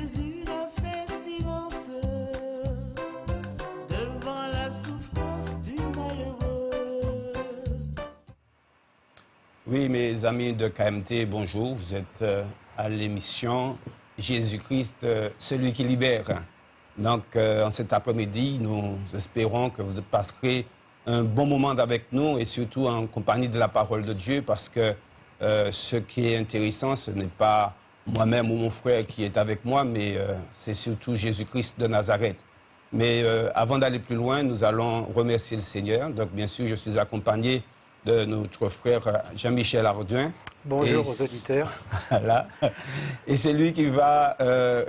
Jésus n'a fait silence devant la souffrance du malheureux. Oui, mes amis de KMT, bonjour. Vous êtes à l'émission Jésus-Christ, celui qui libère. Donc, en cet après-midi, nous espérons que vous passerez un bon moment avec nous et surtout en compagnie de la parole de Dieu, parce que ce qui est intéressant, ce n'est pas moi-même ou mon frère qui est avec moi, mais c'est surtout Jésus-Christ de Nazareth. Mais avant d'aller plus loin, nous allons remercier le Seigneur. Donc, bien sûr, je suis accompagné de notre frère Jean-Michel Ardouin. Bonjour aux auditeurs. Voilà. Et c'est lui qui va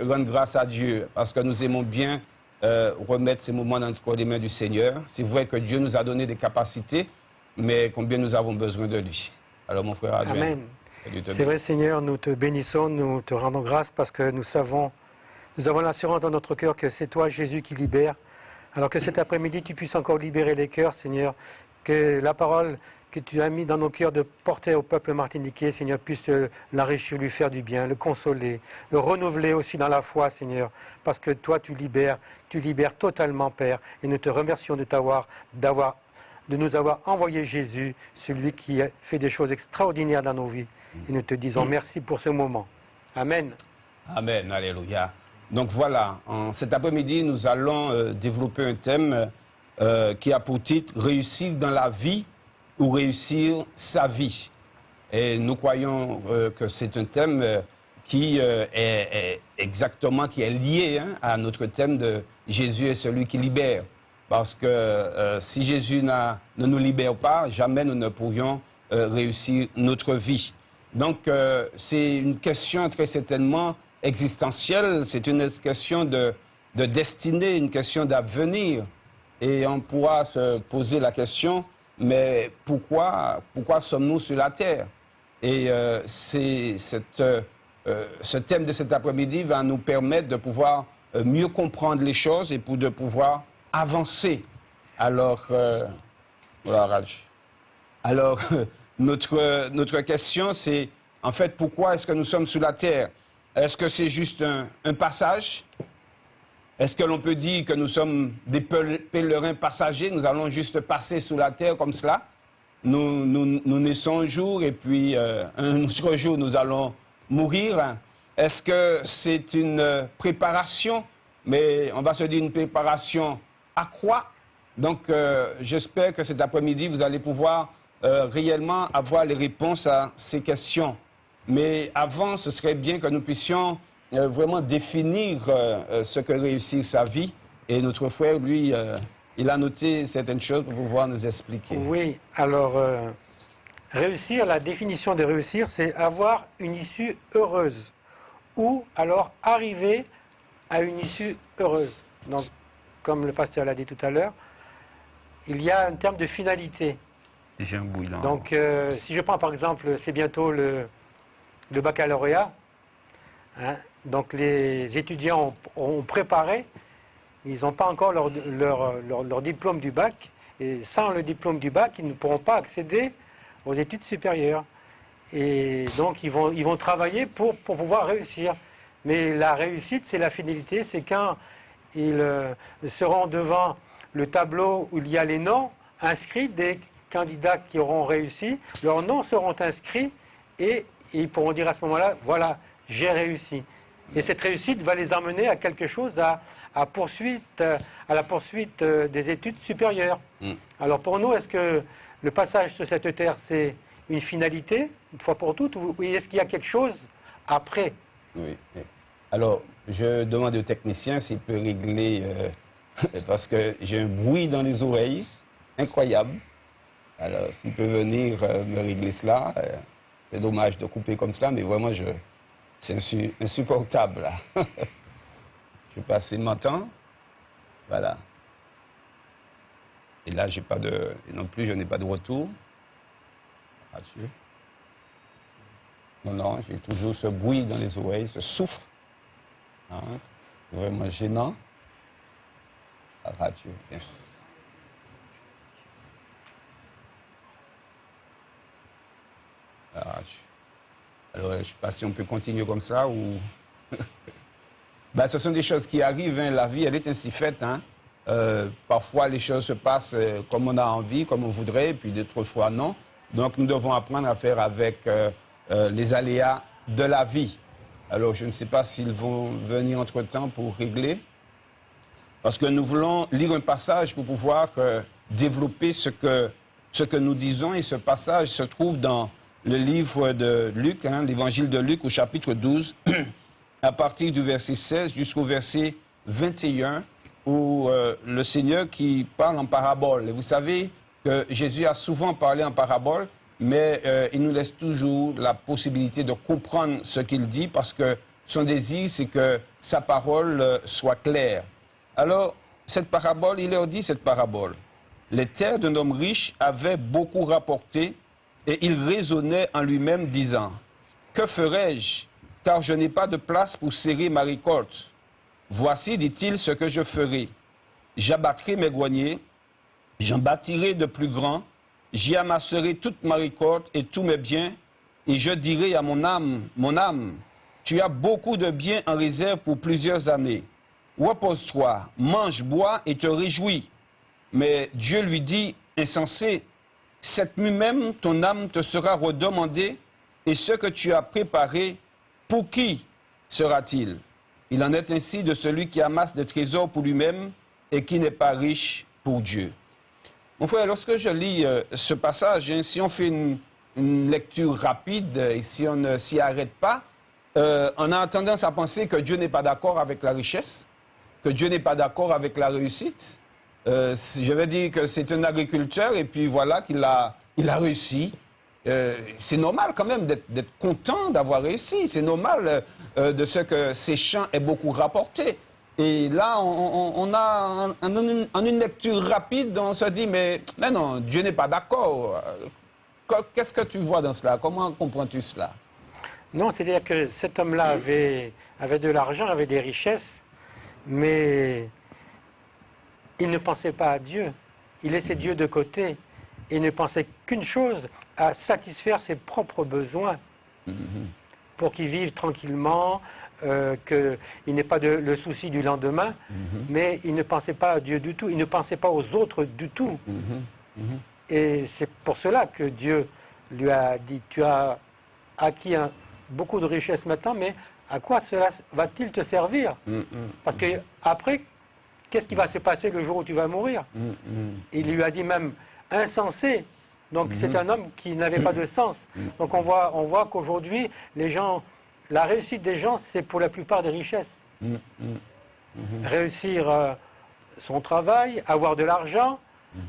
rendre grâce à Dieu, parce que nous aimons bien remettre ces moments entre les mains du Seigneur. C'est vrai que Dieu nous a donné des capacités, mais combien nous avons besoin de lui. Alors mon frère Ardouin. Amen. C'est vrai Seigneur, nous te bénissons, nous te rendons grâce parce que nous avons l'assurance dans notre cœur que c'est toi Jésus qui libère. Alors que cet après-midi tu puisses encore libérer les cœurs Seigneur, que la parole que tu as mis dans nos cœurs de porter au peuple martiniquais, Seigneur, puisse l'enrichir, lui faire du bien, le consoler, le renouveler aussi dans la foi, Seigneur, parce que toi, tu libères totalement, Père, et nous te remercions de nous avoir envoyé Jésus, celui qui a fait des choses extraordinaires dans nos vies, et nous te disons merci pour ce moment. Amen. Amen, alléluia. Donc voilà, cet après-midi, nous allons développer un thème qui a pour titre « Réussir dans la vie » ou réussir sa vie. Et nous croyons que c'est un thème qui est lié à notre thème de Jésus est celui qui libère. Parce que si Jésus ne nous libère pas, jamais nous ne pourrions réussir notre vie. Donc c'est une question très certainement existentielle, c'est une question de destinée, une question d'avenir. Et on pourra se poser la question, mais pourquoi sommes-nous sur la terre? Et ce thème de cet après-midi va nous permettre de pouvoir mieux comprendre les choses et de pouvoir avancer. Alors, voilà, Raj. Alors, notre question, c'est en fait, pourquoi est-ce que nous sommes sur la terre? Est-ce que c'est juste un passage? Est-ce que l'on peut dire que nous sommes des pèlerins passagers, nous allons juste passer sous la terre comme cela? Nous naissons un jour et puis un autre jour nous allons mourir. Est-ce que c'est une préparation? Mais on va se dire une préparation à quoi? Donc j'espère que cet après-midi vous allez pouvoir réellement avoir les réponses à ces questions. Mais avant, ce serait bien que nous puissions vraiment définir ce que réussir sa vie. Et notre frère, lui, il a noté certaines choses pour pouvoir nous expliquer. Oui, alors, réussir, la définition de réussir, c'est avoir une issue heureuse. Ou alors arriver à une issue heureuse. Donc, comme le pasteur l'a dit tout à l'heure, il y a un terme de finalité. J'ai un bouillon. Donc, si je prends par exemple, c'est bientôt le baccalauréat, hein, donc les étudiants ont préparé, ils n'ont pas encore leur diplôme du bac, et sans le diplôme du bac, ils ne pourront pas accéder aux études supérieures. Et donc ils vont travailler pour pouvoir réussir. Mais la réussite, c'est la finalité, c'est quand ils seront devant le tableau où il y a les noms inscrits des candidats qui auront réussi, leurs noms seront inscrits et ils pourront dire à ce moment-là, voilà, j'ai réussi. Et cette réussite va les emmener à quelque chose, à la poursuite des études supérieures. Alors pour nous, est-ce que le passage sur cette terre, c'est une finalité, une fois pour toutes, ou est-ce qu'il y a quelque chose après? Oui. Alors, je demande au technicien s'il peut régler, parce que j'ai un bruit dans les oreilles, incroyable. Alors, s'il peut venir me régler cela, c'est dommage de couper comme cela, mais vraiment, c'est insupportable. Là. Je passe mon temps. Voilà. Et là, j'ai pas de... Non plus, je n'ai pas de retour. Là-dessus. Non, j'ai toujours ce bruit dans les oreilles, ce souffle. Hein, vraiment gênant. La radio, bien sûr. La radio. Alors, je ne sais pas si on peut continuer comme ça ou... Ben, ce sont des choses qui arrivent, hein. La vie, elle est ainsi faite, hein. Parfois, les choses se passent comme on a envie, comme on voudrait, puis d'autres fois, non. Donc, nous devons apprendre à faire avec les aléas de la vie. Alors, je ne sais pas s'ils vont venir entre-temps pour régler, parce que nous voulons lire un passage pour pouvoir développer ce que nous disons, et ce passage se trouve dans le livre de Luc, hein, l'évangile de Luc au chapitre 12, à partir du verset 16 jusqu'au verset 21, où le Seigneur qui parle en parabole. Et vous savez que Jésus a souvent parlé en parabole, mais il nous laisse toujours la possibilité de comprendre ce qu'il dit, parce que son désir, c'est que sa parole soit claire. Alors, cette parabole, il leur dit cette parabole. Les terres d'un homme riche avaient beaucoup rapporté, et il raisonnait en lui-même, disant, « Que ferai-je, car je n'ai pas de place pour serrer ma récolte. Voici, dit-il, ce que je ferai. J'abattrai mes greniers, j'en bâtirai de plus grands, j'y amasserai toute ma récolte et tous mes biens, et je dirai à mon âme, tu as beaucoup de biens en réserve pour plusieurs années. Repose-toi, mange, bois et te réjouis. » Mais Dieu lui dit, insensé, cette nuit même ton âme te sera redemandée, et ce que tu as préparé, pour qui sera-t-il? Il en est ainsi de celui qui amasse des trésors pour lui-même et qui n'est pas riche pour Dieu. Mon frère, lorsque je lis ce passage, hein, si on fait une lecture rapide et si on ne s'y arrête pas, on a tendance à penser que Dieu n'est pas d'accord avec la richesse, que Dieu n'est pas d'accord avec la réussite. Je vais dire que c'est un agriculteur et puis voilà qu'il a réussi. C'est normal quand même d'être content d'avoir réussi. C'est normal de ce que ces champs aient beaucoup rapporté. Et là, on a, en une lecture rapide, on se dit, mais non, Dieu n'est pas d'accord. Qu'est-ce que tu vois dans cela? Comment comprends-tu cela? Non, c'est-à-dire que cet homme-là avait de l'argent, avait des richesses, mais il ne pensait pas à Dieu. Il laissait Dieu de côté. Il ne pensait qu'une chose, à satisfaire ses propres besoins pour qu'il vive tranquillement, qu'il n'ait pas le souci du lendemain, mais il ne pensait pas à Dieu du tout, il ne pensait pas aux autres du tout. Et c'est pour cela que Dieu lui a dit, tu as acquis beaucoup de richesses maintenant, mais à quoi cela va-t-il te servir? Parce que après, qu'est-ce qui va se passer le jour où tu vas mourir? Il lui a dit même, insensé. Donc c'est un homme qui n'avait pas de sens. Donc on voit qu'aujourd'hui, les gens, la réussite des gens, c'est pour la plupart des richesses. Réussir son travail, avoir de l'argent,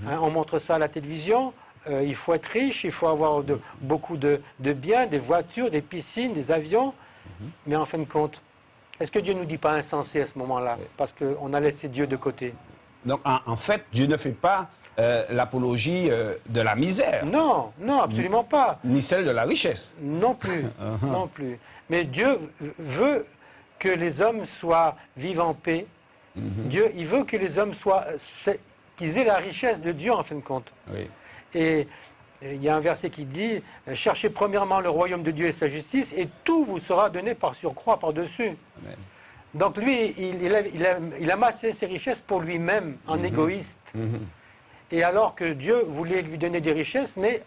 hein, on montre ça à la télévision, il faut être riche, il faut avoir beaucoup de biens, des voitures, des piscines, des avions. Mais en fin de compte, est-ce que Dieu ne nous dit pas insensé à ce moment-là? Parce qu'on a laissé Dieu de côté. Donc en fait, Dieu ne fait pas l'apologie de la misère. Non, non, absolument pas. Ni celle de la richesse. Non plus, non plus. Mais Dieu veut que les hommes vivent en paix. Dieu, il veut que les hommes qu'ils aient la richesse de Dieu en fin de compte. Oui. Et il y a un verset qui dit, cherchez premièrement le royaume de Dieu et sa justice, et tout vous sera donné par surcroît, par-dessus. Donc lui, il amassait ses richesses pour lui-même, en égoïste. Et alors que Dieu voulait lui donner des richesses, mais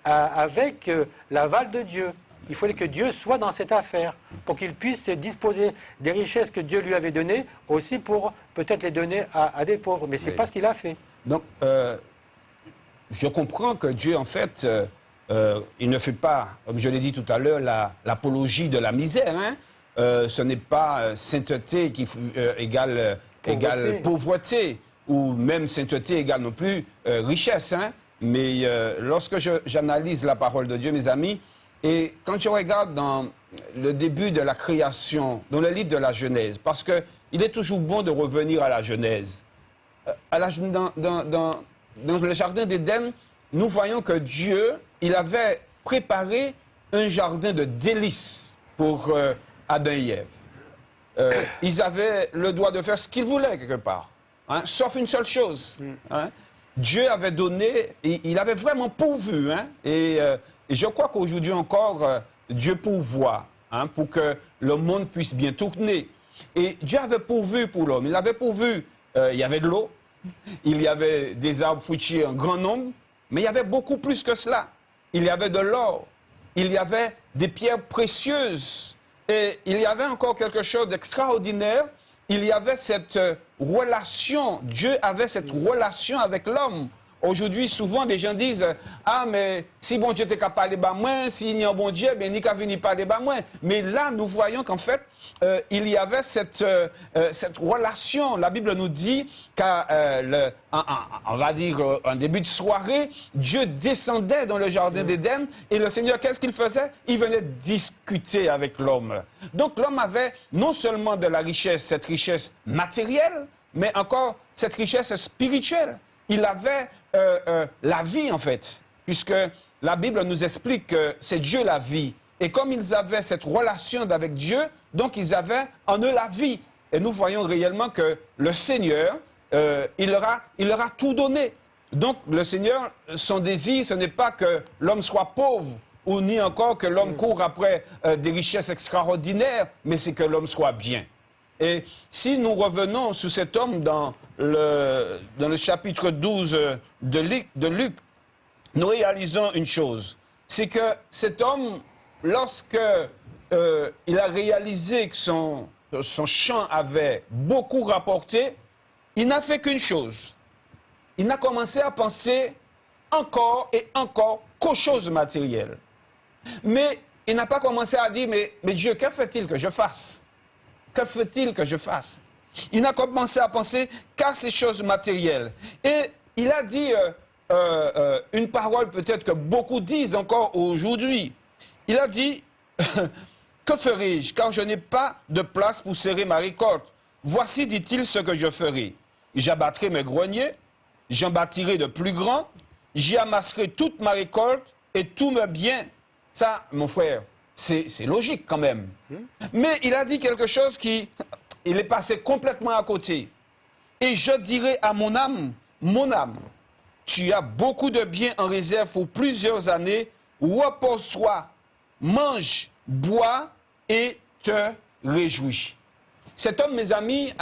avec l'aval de Dieu. Il fallait que Dieu soit dans cette affaire, pour qu'il puisse disposer des richesses que Dieu lui avait données, aussi pour peut-être les donner à des pauvres. Mais ce n'est pas ce qu'il a fait. Donc, je comprends que Dieu, en fait, il ne fait pas, comme je l'ai dit tout à l'heure, l'apologie de la misère. Hein. Ce n'est pas sainteté qui égale pauvreté, ou même sainteté égale non plus richesse. Hein. Mais lorsque j'analyse la parole de Dieu, mes amis, et quand je regarde dans le début de la création, dans le livre de la Genèse, parce qu'il est toujours bon de revenir à la Genèse. Dans le jardin d'Éden, nous voyons que Dieu, il avait préparé un jardin de délices pour Adam et Ève. Ils avaient le droit de faire ce qu'ils voulaient quelque part, hein, sauf une seule chose. Hein. Dieu avait donné, il avait vraiment pourvu. Hein, et je crois qu'aujourd'hui encore, Dieu pourvoit, hein, pour que le monde puisse bien tourner. Et Dieu avait pourvu pour l'homme. Il avait pourvu, il y avait de l'eau, il y avait des arbres fruitiers en grand nombre, mais il y avait beaucoup plus que cela. Il y avait de l'or, il y avait des pierres précieuses, et il y avait encore quelque chose d'extraordinaire. Il y avait cette relation, Dieu avait cette relation avec l'homme. Aujourd'hui, souvent, des gens disent « Ah, mais si bon Dieu t'es capable de parler moins, s'il y a un bon Dieu, ben, ni qu'à venir parler moins. » Mais là, nous voyons qu'en fait, il y avait cette relation. La Bible nous dit qu'à, on va dire, en début de soirée, Dieu descendait dans le jardin d'Éden et le Seigneur, qu'est-ce qu'il faisait? Il venait discuter avec l'homme. Donc, l'homme avait non seulement de la richesse, cette richesse matérielle, mais encore cette richesse spirituelle. Il avait la vie, en fait, puisque la Bible nous explique que c'est Dieu la vie. Et comme ils avaient cette relation avec Dieu, donc ils avaient en eux la vie. Et nous voyons réellement que le Seigneur, il leur a tout donné. Donc le Seigneur, son désir, ce n'est pas que l'homme soit pauvre, ou ni encore que l'homme court après des richesses extraordinaires, mais c'est que l'homme soit bien. Et si nous revenons sur cet homme dans le chapitre 12 de Luc, nous réalisons une chose. C'est que cet homme, lorsque il a réalisé que son champ avait beaucoup rapporté, il n'a fait qu'une chose. Il n'a commencé à penser encore et encore qu'aux choses matérielles. Mais il n'a pas commencé à dire, mais Dieu, que fait-il que je fasse? Que faut-il que je fasse? Il n'a commencé à penser qu'à ces choses matérielles. Et il a dit une parole peut-être que beaucoup disent encore aujourd'hui. Il a dit, que ferai-je, car je n'ai pas de place pour serrer ma récolte. Voici, dit-il, ce que je ferai. J'abattrai mes greniers, j'en bâtirai de plus grands, j'y amasserai toute ma récolte et tous mes biens. Ça, mon frère, c'est logique quand même. Mais il a dit quelque chose il est passé complètement à côté. Et je dirai à mon âme, tu as beaucoup de biens en réserve pour plusieurs années, repose-toi, mange, bois et te réjouis. Cet homme, mes amis,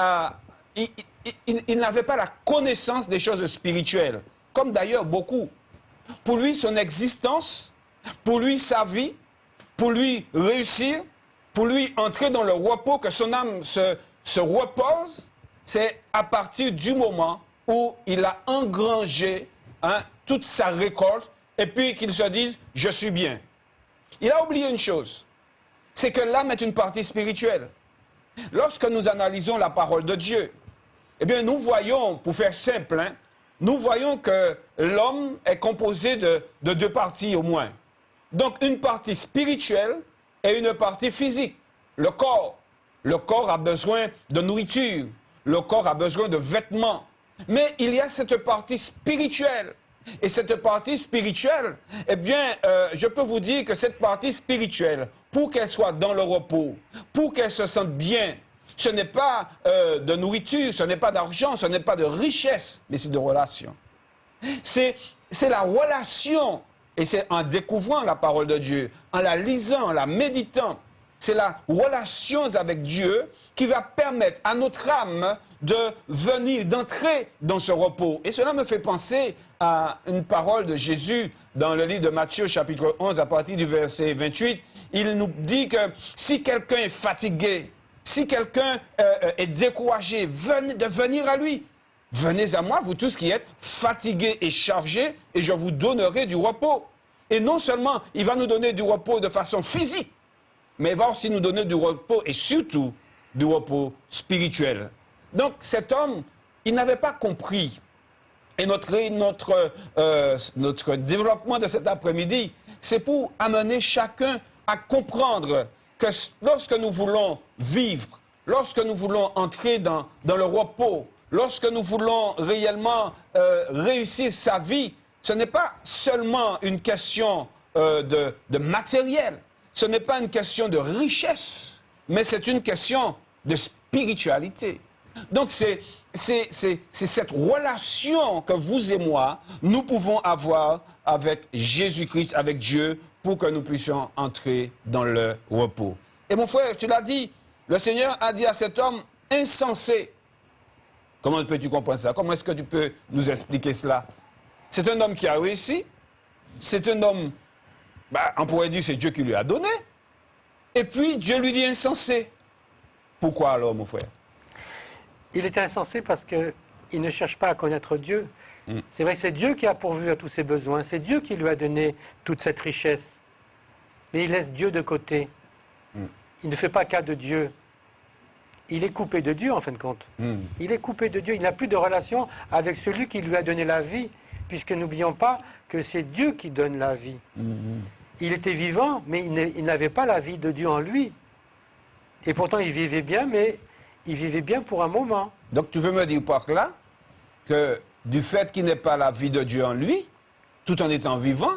il n'avait pas la connaissance des choses spirituelles, comme d'ailleurs beaucoup. Pour lui, son existence, pour lui, sa vie, pour lui réussir, pour lui entrer dans le repos, que son âme se repose, c'est à partir du moment où il a engrangé toute sa récolte et puis qu'il se dise « je suis bien ». Il a oublié une chose, c'est que l'âme est une partie spirituelle. Lorsque nous analysons la parole de Dieu, eh bien nous voyons, pour faire simple, nous voyons que l'homme est composé de deux parties au moins. Donc une partie spirituelle et une partie physique. Le corps. Le corps a besoin de nourriture. Le corps a besoin de vêtements. Mais il y a cette partie spirituelle. Et cette partie spirituelle, eh bien, je peux vous dire que cette partie spirituelle, pour qu'elle soit dans le repos, pour qu'elle se sente bien, ce n'est pas de nourriture, ce n'est pas d'argent, ce n'est pas de richesse, mais c'est de relation. C'est la relation. Et c'est en découvrant la parole de Dieu, en la lisant, en la méditant, c'est la relation avec Dieu qui va permettre à notre âme de venir, d'entrer dans ce repos. Et cela me fait penser à une parole de Jésus dans le livre de Matthieu, chapitre 11, à partir du verset 28. Il nous dit que si quelqu'un est fatigué, si quelqu'un est découragé, de venir à lui. Venez à moi, vous tous qui êtes fatigués et chargés, et je vous donnerai du repos. Et non seulement il va nous donner du repos de façon physique, mais il va aussi nous donner du repos et surtout du repos spirituel. Donc cet homme, il n'avait pas compris. Et notre développement de cet après-midi, c'est pour amener chacun à comprendre que lorsque nous voulons vivre, lorsque nous voulons entrer dans le repos, lorsque nous voulons réellement réussir sa vie, ce n'est pas seulement une question de matériel, ce n'est pas une question de richesse, mais c'est une question de spiritualité. Donc c'est cette relation que vous et moi, nous pouvons avoir avec Jésus-Christ, avec Dieu, pour que nous puissions entrer dans le repos. Et mon frère, tu l'as dit, le Seigneur a dit à cet homme insensé. Comment peux-tu comprendre ça? Comment est-ce que tu peux nous expliquer cela? C'est un homme qui a réussi. C'est un homme, on pourrait dire c'est Dieu qui lui a donné. Et puis Dieu lui dit insensé. Pourquoi alors, mon frère? Il était insensé parce qu'il ne cherche pas à connaître Dieu. C'est vrai que c'est Dieu qui a pourvu à tous ses besoins. C'est Dieu qui lui a donné toute cette richesse. Mais il laisse Dieu de côté. Il ne fait pas cas de Dieu. Il est coupé de Dieu, en fin de compte. Il est coupé de Dieu. Il n'a plus de relation avec celui qui lui a donné la vie, puisque n'oublions pas que c'est Dieu qui donne la vie. Il était vivant, mais il n'avait pas la vie de Dieu en lui. Et pourtant, il vivait bien, mais il vivait bien pour un moment. Donc tu veux me dire par là que du fait qu'il n'ait pas la vie de Dieu en lui, tout en étant vivant,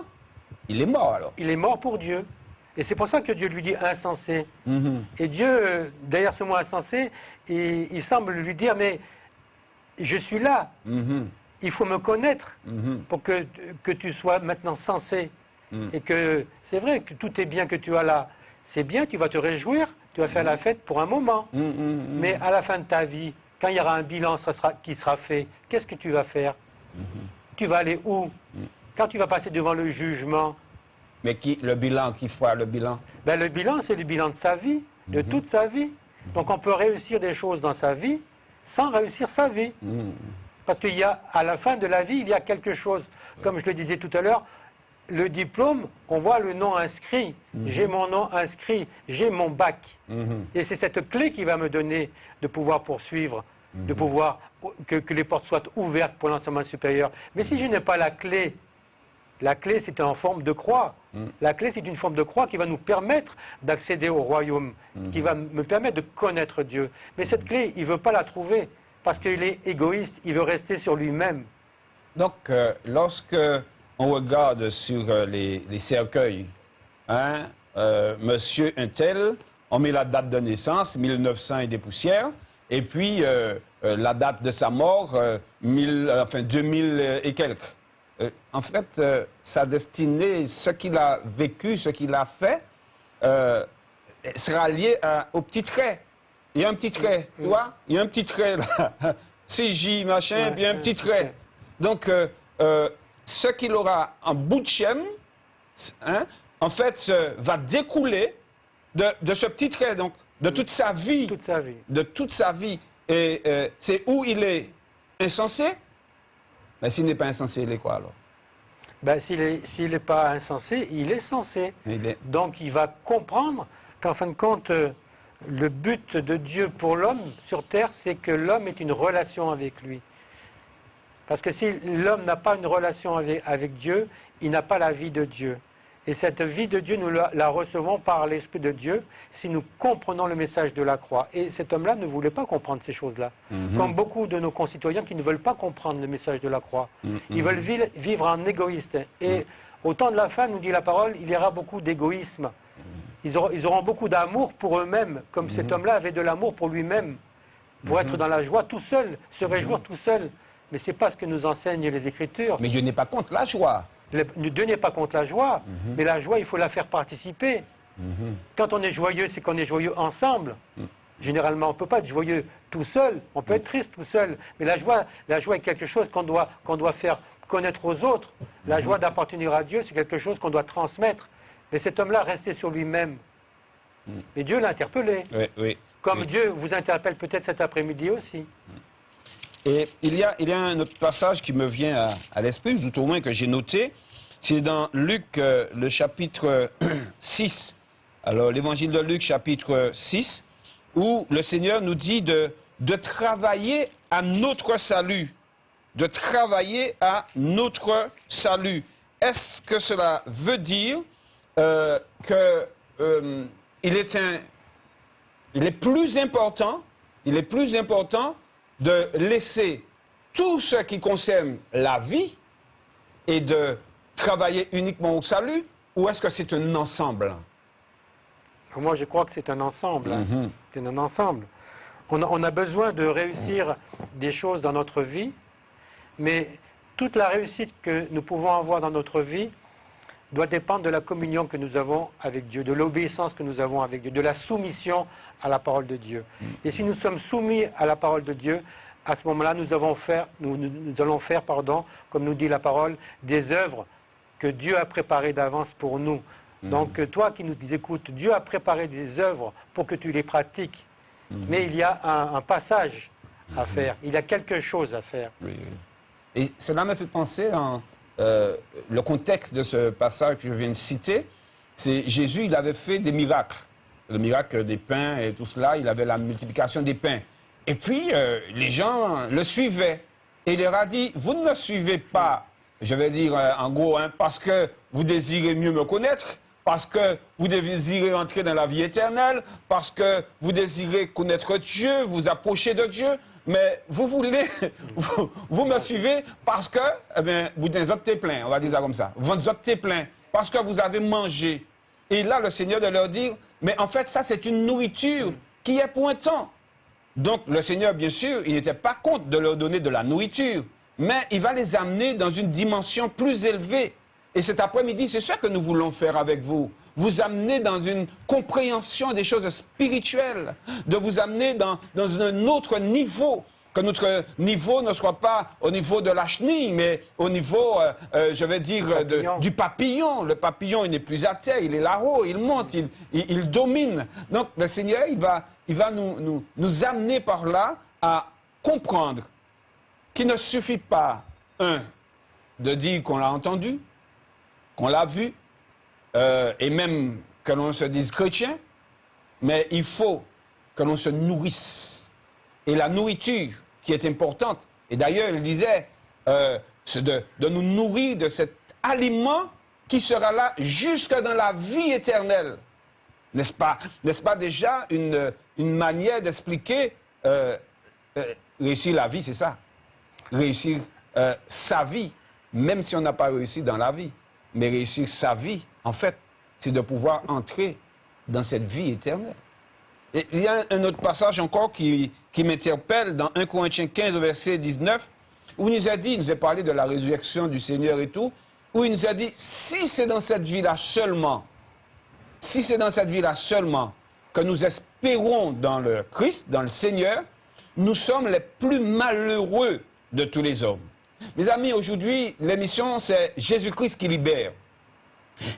il est mort alors? Il est mort pour Dieu. Et c'est pour ça que Dieu lui dit insensé. Et Dieu, derrière ce mot insensé, il semble lui dire, mais je suis là. Il faut me connaître pour que tu sois maintenant sensé. Et que c'est vrai que tout est bien que tu as là. C'est bien, tu vas te réjouir, tu vas faire la fête pour un moment. Mais à la fin de ta vie, quand il y aura un bilan qui sera fait, qu'est-ce que tu vas faire? Tu vas aller où? Quand tu vas passer devant le jugement? Mais le bilan, qui fera le bilan? Le bilan, c'est le bilan de sa vie, de toute sa vie. Donc on peut réussir des choses dans sa vie sans réussir sa vie. Parce qu'il y a, à la fin de la vie, il y a quelque chose. Comme je le disais tout à l'heure, le diplôme, on voit le nom inscrit. J'ai mon nom inscrit, j'ai mon bac. Et c'est cette clé qui va me donner de pouvoir poursuivre, de pouvoir que les portes soient ouvertes pour l'enseignement supérieur. Mais si je n'ai pas la clé c'est en forme de croix. La clé c'est une forme de croix qui va nous permettre d'accéder au royaume, qui va me permettre de connaître Dieu. Mais cette clé, il ne veut pas la trouver parce qu'il est égoïste, il veut rester sur lui-même. Donc, lorsque on regarde sur les cercueils, monsieur un tel, on met la date de naissance, 1900 et des poussières, et puis la date de sa mort, 2000 et quelques. En fait, sa destinée, ce qu'il a vécu, ce qu'il a fait, sera lié au petit trait. Il y a un petit trait, tu vois? Il y a un petit trait là. CJ, machin, puis un petit trait. Donc, ce qu'il aura en bout de chaîne, en fait, va découler de ce petit trait, donc de toute sa vie. Toute sa vie. De toute sa vie. Et c'est où il est insensé? Mais s'il n'est pas insensé, il est quoi alors? S'il n'est pas insensé, il est censé. Donc il va comprendre qu'en fin de compte, le but de Dieu pour l'homme sur terre, c'est que l'homme ait une relation avec lui. Parce que si l'homme n'a pas une relation avec Dieu, il n'a pas la vie de Dieu. Et cette vie de Dieu, nous la recevons par l'Esprit de Dieu si nous comprenons le message de la croix. Et cet homme-là ne voulait pas comprendre ces choses-là. Comme beaucoup de nos concitoyens qui ne veulent pas comprendre le message de la croix. Ils veulent vivre en égoïste. Et au temps de la fin, nous dit la parole, il y aura beaucoup d'égoïsme. Ils auront beaucoup d'amour pour eux-mêmes, comme cet homme-là avait de l'amour pour lui-même, pour être dans la joie tout seul, se réjouir tout seul. Mais ce n'est pas ce que nous enseignent les Écritures. Mais Dieu n'est pas contre la joie. Dieu n'est pas contre la joie, mais la joie, il faut la faire participer. Quand on est joyeux, c'est qu'on est joyeux ensemble. Généralement, on ne peut pas être joyeux tout seul, on peut être triste tout seul. Mais la joie est quelque chose qu'on doit faire connaître aux autres. La joie d'appartenir à Dieu, c'est quelque chose qu'on doit transmettre. Mais cet homme-là restait sur lui-même. Mais Dieu l'a interpellé. Comme Dieu vous interpelle peut-être cet après-midi aussi. Et il y a un autre passage qui me vient à l'esprit, tout au moins que j'ai noté, c'est dans Luc, le chapitre 6. Alors, l'évangile de Luc, chapitre 6, où le Seigneur nous dit de travailler à notre salut. De travailler à notre salut. Est-ce que cela veut dire qu'il est plus important de laisser tout ce qui concerne la vie et de travailler uniquement au salut, ou est-ce que c'est un ensemble? Moi, je crois que c'est un ensemble. C'est un ensemble. On a besoin de réussir des choses dans notre vie, mais toute la réussite que nous pouvons avoir dans notre vie doit dépendre de la communion que nous avons avec Dieu, de l'obéissance que nous avons avec Dieu, de la soumission à la parole de Dieu. Et si nous sommes soumis à la parole de Dieu, à ce moment-là, nous allons faire, comme nous dit la parole, des œuvres que Dieu a préparées d'avance pour nous. Donc toi qui nous écoutes, Dieu a préparé des œuvres pour que tu les pratiques. Mais il y a un passage à faire, il y a quelque chose à faire. Oui, oui. Et cela me fait penser le contexte de ce passage que je viens de citer, c'est Jésus, il avait fait des miracles. Le miracle des pains et tout cela, il avait la multiplication des pains. Et puis, les gens le suivaient. Et il leur a dit, vous ne me suivez pas, je vais dire en gros, parce que vous désirez mieux me connaître, parce que vous désirez entrer dans la vie éternelle, parce que vous désirez connaître Dieu, vous approcher de Dieu, mais vous voulez, vous me suivez parce que, eh bien, vous êtes plein, on va dire ça comme ça. Vous êtes plein parce que vous avez mangé. Et là, le Seigneur de leur dire, mais en fait, ça, c'est une nourriture qui est pour un temps. Donc, le Seigneur, bien sûr, il n'était pas contre de leur donner de la nourriture, mais il va les amener dans une dimension plus élevée. Et cet après-midi, c'est ça que nous voulons faire avec vous. Vous amener dans une compréhension des choses spirituelles, de vous amener dans un autre niveau, que notre niveau ne soit pas au niveau de la chenille, mais au niveau, je vais dire, du papillon. Le papillon, il n'est plus à terre, il est là-haut, il monte, il domine. Donc, le Seigneur, il va nous amener par là à comprendre qu'il ne suffit pas, de dire qu'on l'a entendu, qu'on l'a vu, et même que l'on se dise chrétien, mais il faut que l'on se nourrisse. Et la nourriture qui est importante, et d'ailleurs il disait, c'est de nous nourrir de cet aliment qui sera là jusque dans la vie éternelle. N'est-ce pas déjà une manière d'expliquer réussir la vie, c'est ça. Réussir sa vie, même si on n'a pas réussi dans la vie. Mais réussir sa vie, en fait, c'est de pouvoir entrer dans cette vie éternelle. Et il y a un autre passage encore qui m'interpelle dans 1 Corinthiens 15, verset 19, où il nous a parlé de la résurrection du Seigneur et tout, où il nous a dit, si c'est dans cette vie-là seulement, que nous espérons dans le Christ, dans le Seigneur, nous sommes les plus malheureux de tous les hommes. Mes amis, aujourd'hui, l'émission, c'est Jésus-Christ qui libère.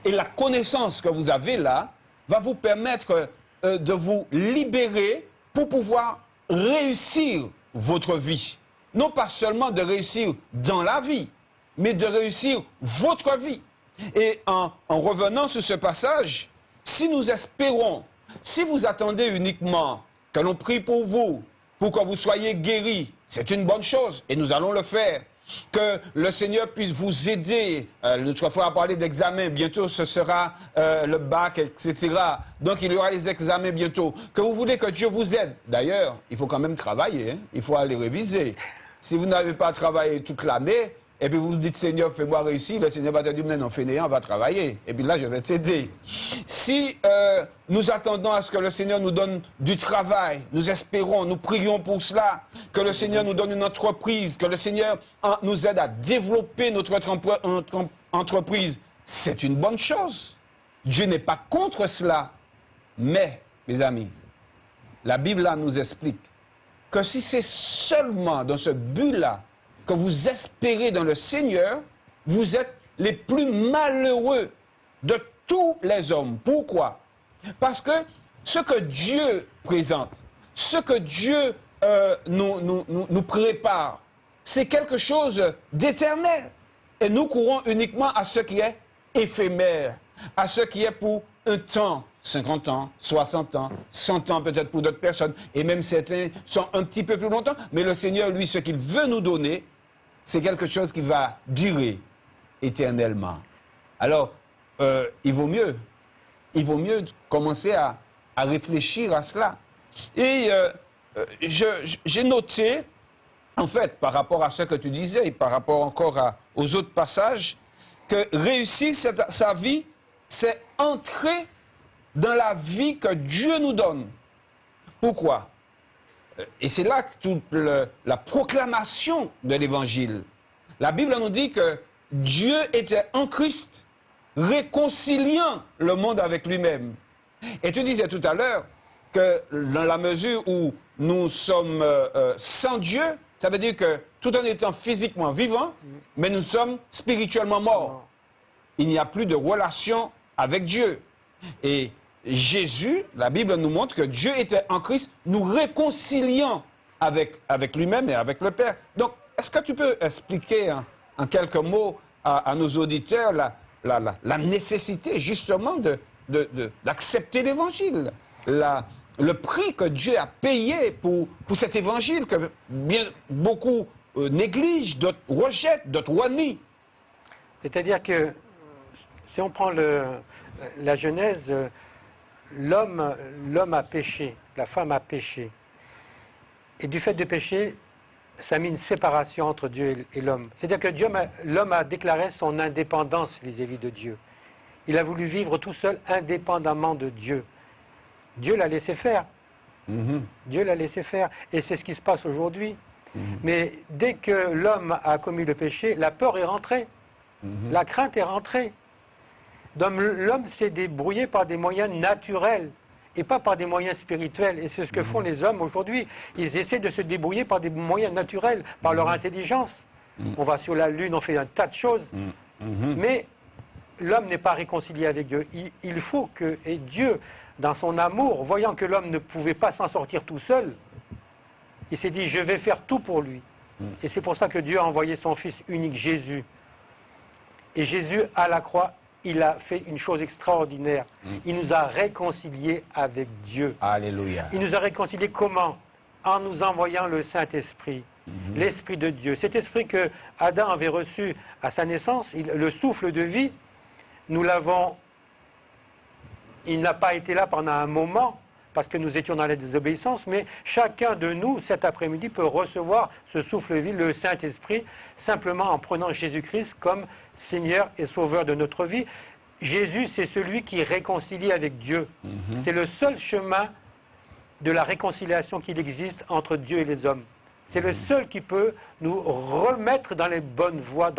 Et la connaissance que vous avez là va vous permettre de vous libérer pour pouvoir réussir votre vie. Non pas seulement de réussir dans la vie, mais de réussir votre vie. Et en revenant sur ce passage, si nous espérons, si vous attendez uniquement que l'on prie pour que vous soyez guéris, c'est une bonne chose et nous allons le faire. Que le Seigneur puisse vous aider. L'autre fois, on a parlé d'examen. Bientôt, ce sera le bac, etc. Donc, il y aura les examens bientôt. Que vous voulez que Dieu vous aide. D'ailleurs, il faut quand même travailler. Hein? Il faut aller réviser. Si vous n'avez pas travaillé toute l'année, et puis vous vous dites, Seigneur, fais-moi réussir, le Seigneur va te dire, mais non, fainéant, va travailler. Et puis là, je vais t'aider. Si nous attendons à ce que le Seigneur nous donne du travail, nous espérons, nous prions pour cela, que le Seigneur nous donne une entreprise, que le Seigneur nous aide à développer notre entreprise, c'est une bonne chose. Dieu n'est pas contre cela. Mais, mes amis, la Bible là nous explique que si c'est seulement dans ce but-là que vous espérez dans le Seigneur, vous êtes les plus malheureux de tous les hommes. Pourquoi? Parce que ce que Dieu présente, ce que Dieu nous prépare, c'est quelque chose d'éternel. Et nous courons uniquement à ce qui est éphémère, à ce qui est pour un temps, 50 ans, 60 ans, 100 ans peut-être pour d'autres personnes, et même certains sont un petit peu plus longtemps, mais le Seigneur, lui, ce qu'il veut nous donner, c'est quelque chose qui va durer éternellement. Alors, il vaut mieux commencer à réfléchir à cela. Et j'ai noté, en fait, par rapport à ce que tu disais, et par rapport encore aux autres passages, que réussir sa vie, c'est entrer dans la vie que Dieu nous donne. Pourquoi? Et c'est là que toute la proclamation de l'Évangile. La Bible nous dit que Dieu était en Christ réconciliant le monde avec lui-même. Et tu disais tout à l'heure que dans la mesure où nous sommes sans Dieu, ça veut dire que tout en étant physiquement vivants, mais nous sommes spirituellement morts. Il n'y a plus de relation avec Dieu. Et Jésus, la Bible nous montre que Dieu était en Christ, nous réconciliant avec lui-même et avec le Père. Donc, est-ce que tu peux expliquer en quelques mots à nos auditeurs la nécessité justement d'accepter l'Évangile, le prix que Dieu a payé pour cet Évangile que beaucoup négligent, d'autres rejettent, d'autres renient? C'est-à-dire que si on prend la Genèse, l'homme a péché, la femme a péché. Et du fait de pécher, ça a mis une séparation entre Dieu et l'homme. C'est-à-dire que l'homme a déclaré son indépendance vis-à-vis de Dieu. Il a voulu vivre tout seul, indépendamment de Dieu. Dieu l'a laissé faire. Dieu l'a laissé faire. Et c'est ce qui se passe aujourd'hui. Mais dès que l'homme a commis le péché, la peur est rentrée. La crainte est rentrée. Donc l'homme s'est débrouillé par des moyens naturels et pas par des moyens spirituels. Et c'est ce que font les hommes aujourd'hui. Ils essaient de se débrouiller par des moyens naturels, par leur intelligence. On va sur la Lune, on fait un tas de choses. Mais l'homme n'est pas réconcilié avec Dieu. Il faut que... Et Dieu, dans son amour, voyant que l'homme ne pouvait pas s'en sortir tout seul, il s'est dit, je vais faire tout pour lui. Et c'est pour ça que Dieu a envoyé son Fils unique, Jésus. Et Jésus, à la croix, il a fait une chose extraordinaire. Il nous a réconciliés avec Dieu. Alléluia. Il nous a réconciliés comment? En nous envoyant le Saint-Esprit, l'Esprit de Dieu. Cet esprit que Adam avait reçu à sa naissance, le souffle de vie, nous l'avons... Il n'a pas été là pendant un moment, parce que nous étions dans la désobéissance, mais chacun de nous, cet après-midi, peut recevoir ce souffle de vie, le Saint-Esprit, simplement en prenant Jésus-Christ comme Seigneur et Sauveur de notre vie. Jésus, c'est celui qui réconcilie avec Dieu. C'est le seul chemin de la réconciliation qu'il existe entre Dieu et les hommes. C'est le seul qui peut nous remettre dans les bonnes voies,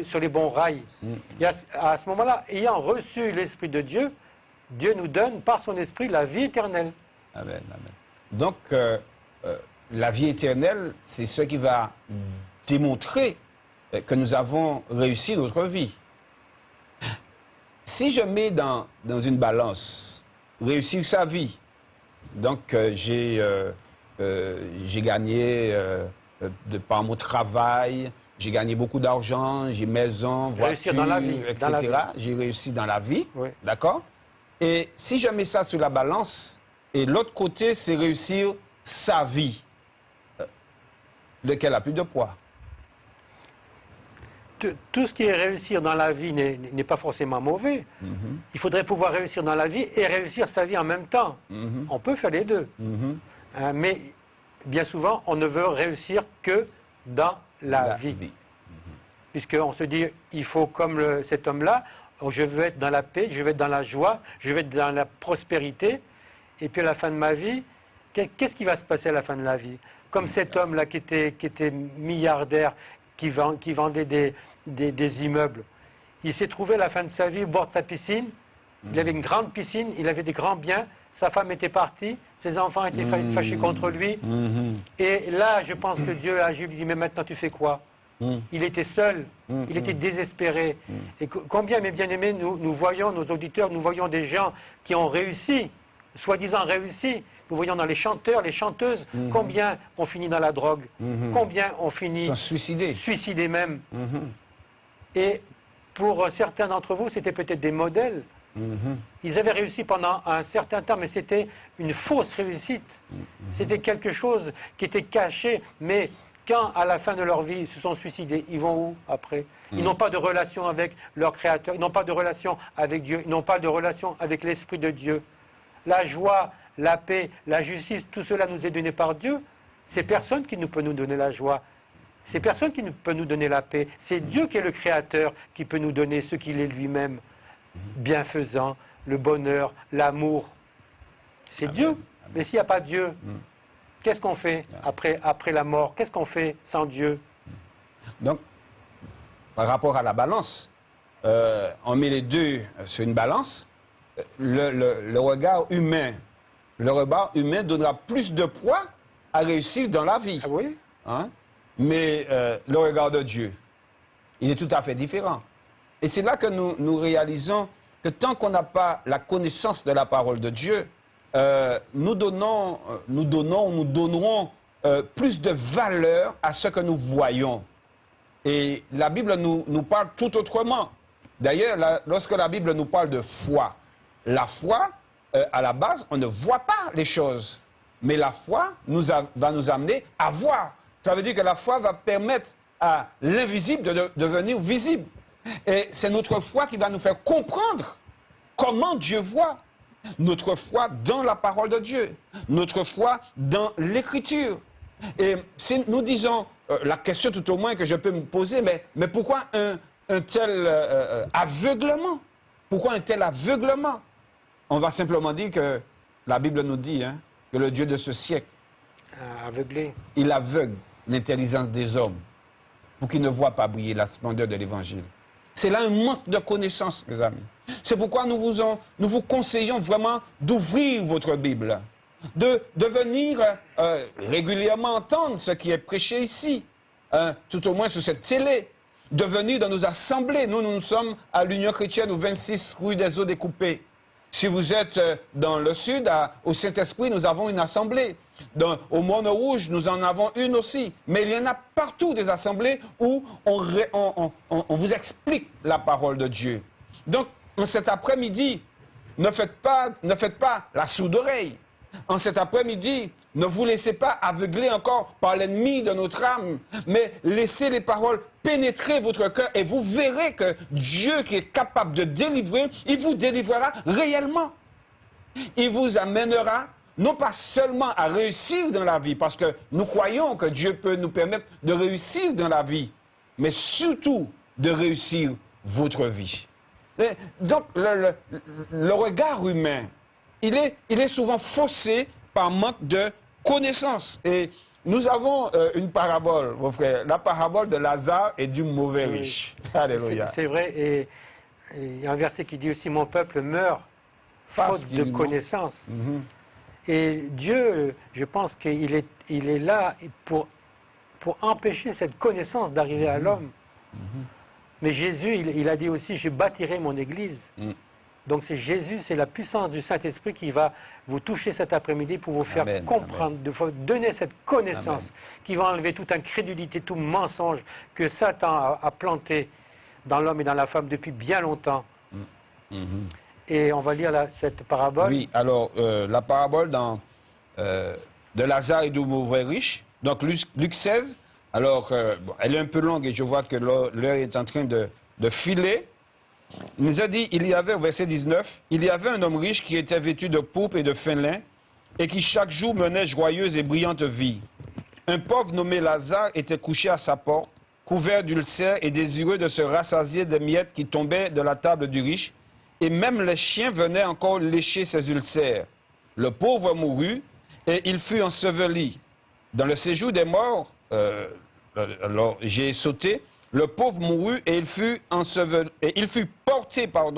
sur les bons rails. Et à ce moment-là, ayant reçu l'Esprit de Dieu, Dieu nous donne par son Esprit la vie éternelle. Amen, amen. Donc, la vie éternelle, c'est ce qui va démontrer que nous avons réussi notre vie. Si je mets dans une balance réussir sa vie, donc j'ai gagné par mon travail, j'ai gagné beaucoup d'argent, j'ai maison, voiture, dans la vie, etc. J'ai réussi dans la vie, oui. D'accord? Et si je mets ça sur la balance, et l'autre côté, c'est réussir sa vie, lequel a plus de poids? Tout ce qui est réussir dans la vie n'est pas forcément mauvais. Il faudrait pouvoir réussir dans la vie et réussir sa vie en même temps. On peut faire les deux. Mais bien souvent, on ne veut réussir que dans la vie. Puisqu'on se dit, il faut comme cet homme-là, je veux être dans la paix, je veux être dans la joie, je veux être dans la prospérité. Et puis à la fin de ma vie, qu'est-ce qui va se passer à la fin de la vie? Comme cet homme-là qui était milliardaire, qui vendait des immeubles. Il s'est trouvé à la fin de sa vie au bord de sa piscine. Il avait une grande piscine, il avait des grands biens. Sa femme était partie, ses enfants étaient fâchés contre lui. Et là, je pense que Dieu a agi, lui dit, mais maintenant tu fais quoi? Il était seul, il était désespéré. Et combien, mes bien-aimés, nous voyons, nos auditeurs, nous voyons des gens qui ont réussi, soi-disant réussi. Nous voyons dans les chanteurs, les chanteuses, combien ont fini dans la drogue, combien ont fini suicidés même. Et pour certains d'entre vous, c'était peut-être des modèles. Ils avaient réussi pendant un certain temps, mais c'était une fausse réussite. C'était quelque chose qui était caché, mais quand, à la fin de leur vie, ils se sont suicidés, ils vont où après? Ils n'ont pas de relation avec leur Créateur, ils n'ont pas de relation avec Dieu, ils n'ont pas de relation avec l'Esprit de Dieu. La joie, la paix, la justice, tout cela nous est donné par Dieu. C'est personne qui peut nous donner la joie. C'est personne qui peut nous donner la paix. C'est Dieu qui est le Créateur qui peut nous donner ce qu'il est lui-même. Bienfaisant, le bonheur, l'amour. C'est Dieu. Mais s'il n'y a pas Dieu, qu'est-ce qu'on fait après la mort? Qu'est-ce qu'on fait sans Dieu? Donc, par rapport à la balance, on met les deux sur une balance, le regard humain donnera plus de poids à réussir dans la vie. Ah oui? Hein? Mais le regard de Dieu, il est tout à fait différent. Et c'est là que nous réalisons que tant qu'on n'a pas la connaissance de la parole de Dieu, nous donnerons plus de valeur à ce que nous voyons. Et la Bible nous parle tout autrement. D'ailleurs, lorsque la Bible nous parle de foi, la foi, à la base, on ne voit pas les choses. Mais la foi va nous amener à voir. Ça veut dire que la foi va permettre à l'invisible de devenir visible. Et c'est notre foi qui va nous faire comprendre comment Dieu voit. Notre foi dans la parole de Dieu. Notre foi dans l'Écriture. Et si nous disons, la question tout au moins que je peux me poser, mais pourquoi un tel aveuglement? Pourquoi un tel aveuglement? On va simplement dire que la Bible nous dit que le Dieu de ce siècle, Aveuglé. il aveugle l'intelligence des hommes pour qu'ils ne voient pas briller la splendeur de l'Évangile. C'est là un manque de connaissance, mes amis. C'est pourquoi nous vous conseillons vraiment d'ouvrir votre Bible, de venir régulièrement entendre ce qui est prêché ici, tout au moins sur cette télé, de venir dans nos assemblées. Nous sommes à l'Union chrétienne au 26 rue des Eaux Découpées. Si vous êtes dans le sud, au Saint-Esprit, nous avons une assemblée. Au Montrouge, nous en avons une aussi. Mais il y en a partout des assemblées où on vous explique la parole de Dieu. Donc, en cet après-midi, ne faites pas la sourde oreille. En cet après-midi, ne vous laissez pas aveugler encore par l'ennemi de notre âme, mais laissez les paroles pénétrer votre cœur et vous verrez que Dieu qui est capable de délivrer, il vous délivrera réellement. Il vous amènera non pas seulement à réussir dans la vie, parce que nous croyons que Dieu peut nous permettre de réussir dans la vie, mais surtout de réussir votre vie. Et donc, le regard humain, il est souvent faussé par manque de connaissance. Et nous avons une parabole, mon frère, la parabole de Lazare et du mauvais riche. Alléluia. C'est vrai, et il y a un verset qui dit aussi « Mon peuple meurt faute de connaissance ». Et Dieu, je pense qu'il est là pour empêcher cette connaissance d'arriver à l'homme. Mais Jésus, il a dit aussi « Je bâtirai mon église ». Donc c'est Jésus, c'est la puissance du Saint-Esprit qui va vous toucher cet après-midi pour vous faire comprendre, de vous donner cette connaissance qui va enlever toute incrédulité, tout mensonge que Satan a planté dans l'homme et dans la femme depuis bien longtemps. Et on va lire cette parabole. Oui, alors la parabole de Lazare et du mauvais riche, donc Luc 16, alors elle est un peu longue et je vois que l'heure est en train de filer. Il nous a dit, il y avait, au verset 19, il y avait un homme riche qui était vêtu de pourpre et de fin lin et qui chaque jour menait joyeuse et brillante vie. Un pauvre nommé Lazare était couché à sa porte, couvert d'ulcères et désireux de se rassasier des miettes qui tombaient de la table du riche, et même les chiens venaient encore lécher ses ulcères. Le pauvre mourut et il fut enseveli. Dans le séjour des morts, alors j'ai sauté, le pauvre mourut et il fut enseveli, et il fut porté, par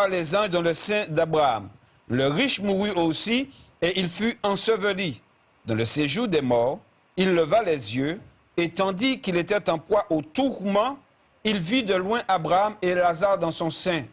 les anges dans le sein d'Abraham. Le riche mourut aussi et il fut enseveli. Dans le séjour des morts, il leva les yeux et tandis qu'il était en proie au tourment, il vit de loin Abraham et Lazare dans son sein.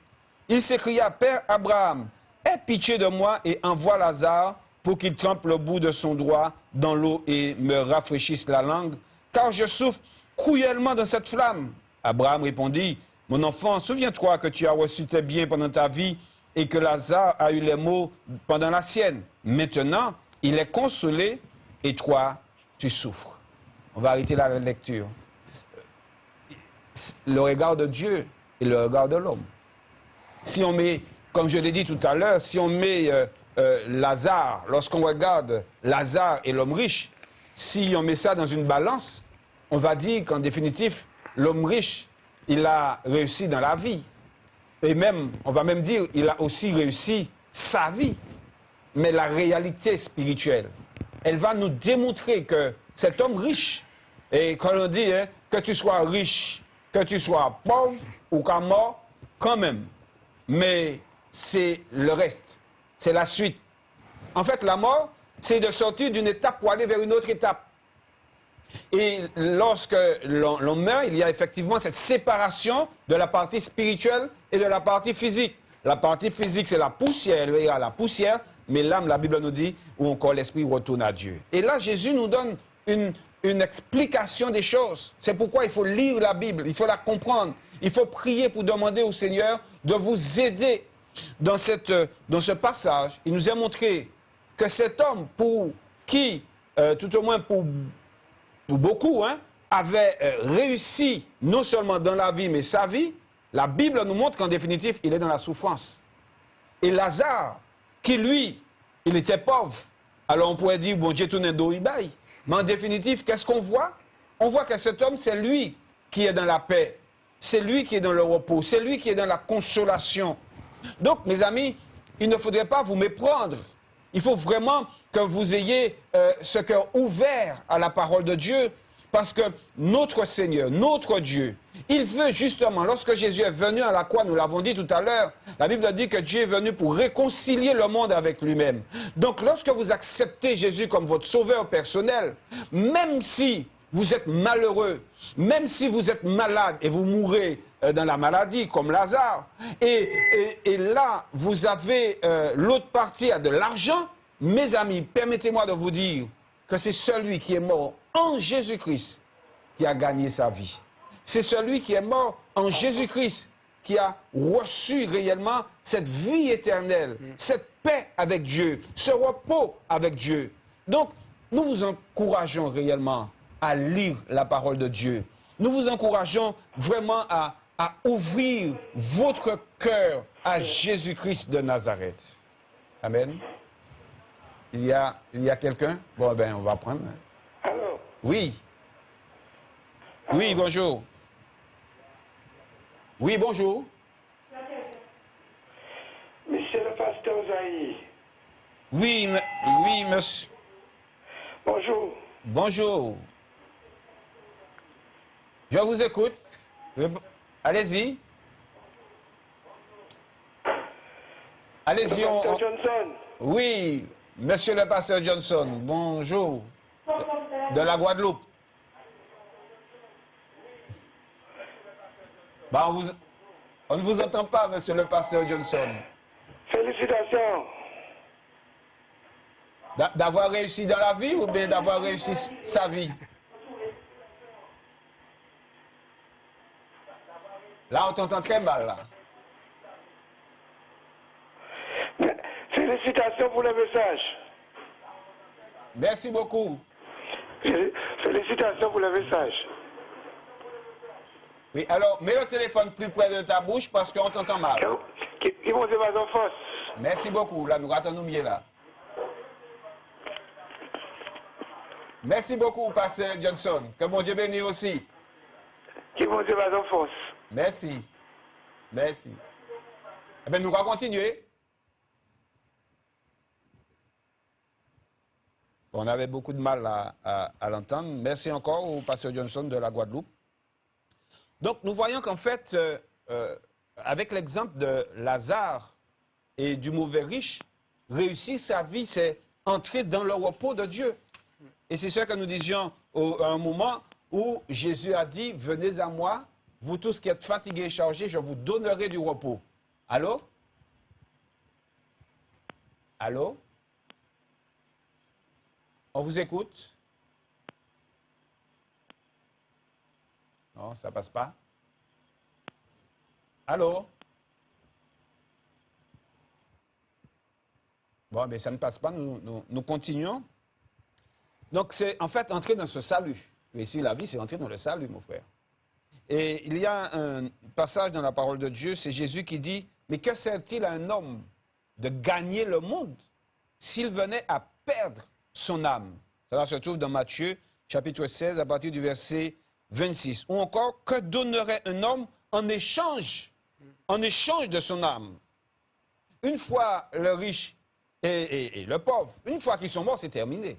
Il s'écria, « Père Abraham, aie pitié de moi et envoie Lazare pour qu'il trempe le bout de son doigt dans l'eau et me rafraîchisse la langue, car je souffre cruellement dans cette flamme. » Abraham répondit, « Mon enfant, souviens-toi que tu as reçu tes biens pendant ta vie et que Lazare a eu les maux pendant la sienne. Maintenant, il est consolé et toi, tu souffres. » On va arrêter la lecture. Le regard de Dieu et le regard de l'homme. Si on met, comme je l'ai dit tout à l'heure, si on met Lazare, lorsqu'on regarde Lazare et l'homme riche, si on met ça dans une balance, on va dire qu'en définitive, l'homme riche, il a réussi dans la vie. Et même, on va même dire, il a aussi réussi sa vie. Mais la réalité spirituelle, elle va nous démontrer que cet homme riche, et quand on dit que tu sois riche que tu sois pauvre ou qu'à mort, quand même. Mais c'est le reste, c'est la suite. En fait, la mort, c'est de sortir d'une étape pour aller vers une autre étape. Et lorsque l'on meurt, il y a effectivement cette séparation de la partie spirituelle et de la partie physique. La partie physique, c'est la poussière, elle ira à la poussière, mais l'âme, la Bible nous dit, ou encore l'esprit retourne à Dieu. Et là, Jésus nous donne une explication des choses. C'est pourquoi il faut lire la Bible, il faut la comprendre. Il faut prier pour demander au Seigneur de vous aider. Dans ce passage, il nous a montré que cet homme, pour qui, tout au moins pour beaucoup, hein, avait réussi non seulement dans la vie, mais sa vie, la Bible nous montre qu'en définitive, il est dans la souffrance. Et Lazare, qui lui, il était pauvre, alors on pourrait dire, bon Dieu, tourne un dos, il baille. Mais en définitive, qu'est-ce qu'on voit? On voit que cet homme, c'est lui qui est dans la paix. C'est lui qui est dans le repos. C'est lui qui est dans la consolation. Donc, mes amis, il ne faudrait pas vous méprendre. Il faut vraiment que vous ayez ce cœur ouvert à la parole de Dieu, parce que notre Seigneur, notre Dieu, il veut justement, lorsque Jésus est venu à la croix, nous l'avons dit tout à l'heure, la Bible dit que Dieu est venu pour réconcilier le monde avec lui-même. Donc, lorsque vous acceptez Jésus comme votre sauveur personnel, même si vous êtes malheureux, même si vous êtes malade et vous mourrez dans la maladie, comme Lazare, et là, vous avez l'autre partie a de l'argent, mes amis, permettez-moi de vous dire que c'est celui qui est mort en Jésus-Christ qui a gagné sa vie. C'est celui qui est mort en Jésus-Christ qui a reçu réellement cette vie éternelle, cette paix avec Dieu, ce repos avec Dieu. Donc, nous vous encourageons réellement à lire la parole de Dieu. Nous vous encourageons vraiment à ouvrir votre cœur à Jésus-Christ de Nazareth. Amen. Il y a quelqu'un? Bon, ben, on va prendre. Allô? Oui. Oui, bonjour. Oui, bonjour. Monsieur le pasteur Zahir. Oui, oui, monsieur. Bonjour. Bonjour. Je vous écoute. Allez-y. Allez-y. Pasteur Johnson. Oui, monsieur le pasteur Johnson, bonjour. De la Guadeloupe. Bah, on ne vous entend pas, monsieur le pasteur Johnson. Félicitations. D'avoir réussi dans la vie ou bien d'avoir réussi sa vie? Là, on t'entend très mal, là. Félicitations pour le message. Merci beaucoup. Félicitations pour le message. Oui, alors, mets le téléphone plus près de ta bouche parce qu'on t'entend mal. Qui vont dire en force. Merci beaucoup. Là, nous attendons mieux, là. Merci beaucoup, pasteur Johnson. Que mon Dieu bénisse aussi. Qui vont dire en force. Merci. Merci. Eh bien, nous allons continuer. On avait beaucoup de mal à l'entendre. Merci encore au pasteur Johnson de la Guadeloupe. Donc, nous voyons qu'en fait, avec l'exemple de Lazare et du mauvais riche, réussir sa vie, c'est entrer dans le repos de Dieu. Et c'est ce que nous disions à un moment où Jésus a dit, « Venez à moi, vous tous qui êtes fatigués et chargés, je vous donnerai du repos. » Allô? Allô? On vous écoute? Non, ça passe pas. Allô? Bon, mais ça ne passe pas, nous continuons. Donc, c'est en fait entrer dans ce salut. Mais ici, la vie, c'est entrer dans le salut, mon frère. Et il y a un passage dans la parole de Dieu, c'est Jésus qui dit, « Mais que sert-il à un homme de gagner le monde s'il venait à perdre son âme? » Cela se trouve dans Matthieu, chapitre 16, à partir du verset 26. Ou encore, « Que donnerait un homme en échange de son âme? » Une fois le riche et le pauvre, une fois qu'ils sont morts, c'est terminé.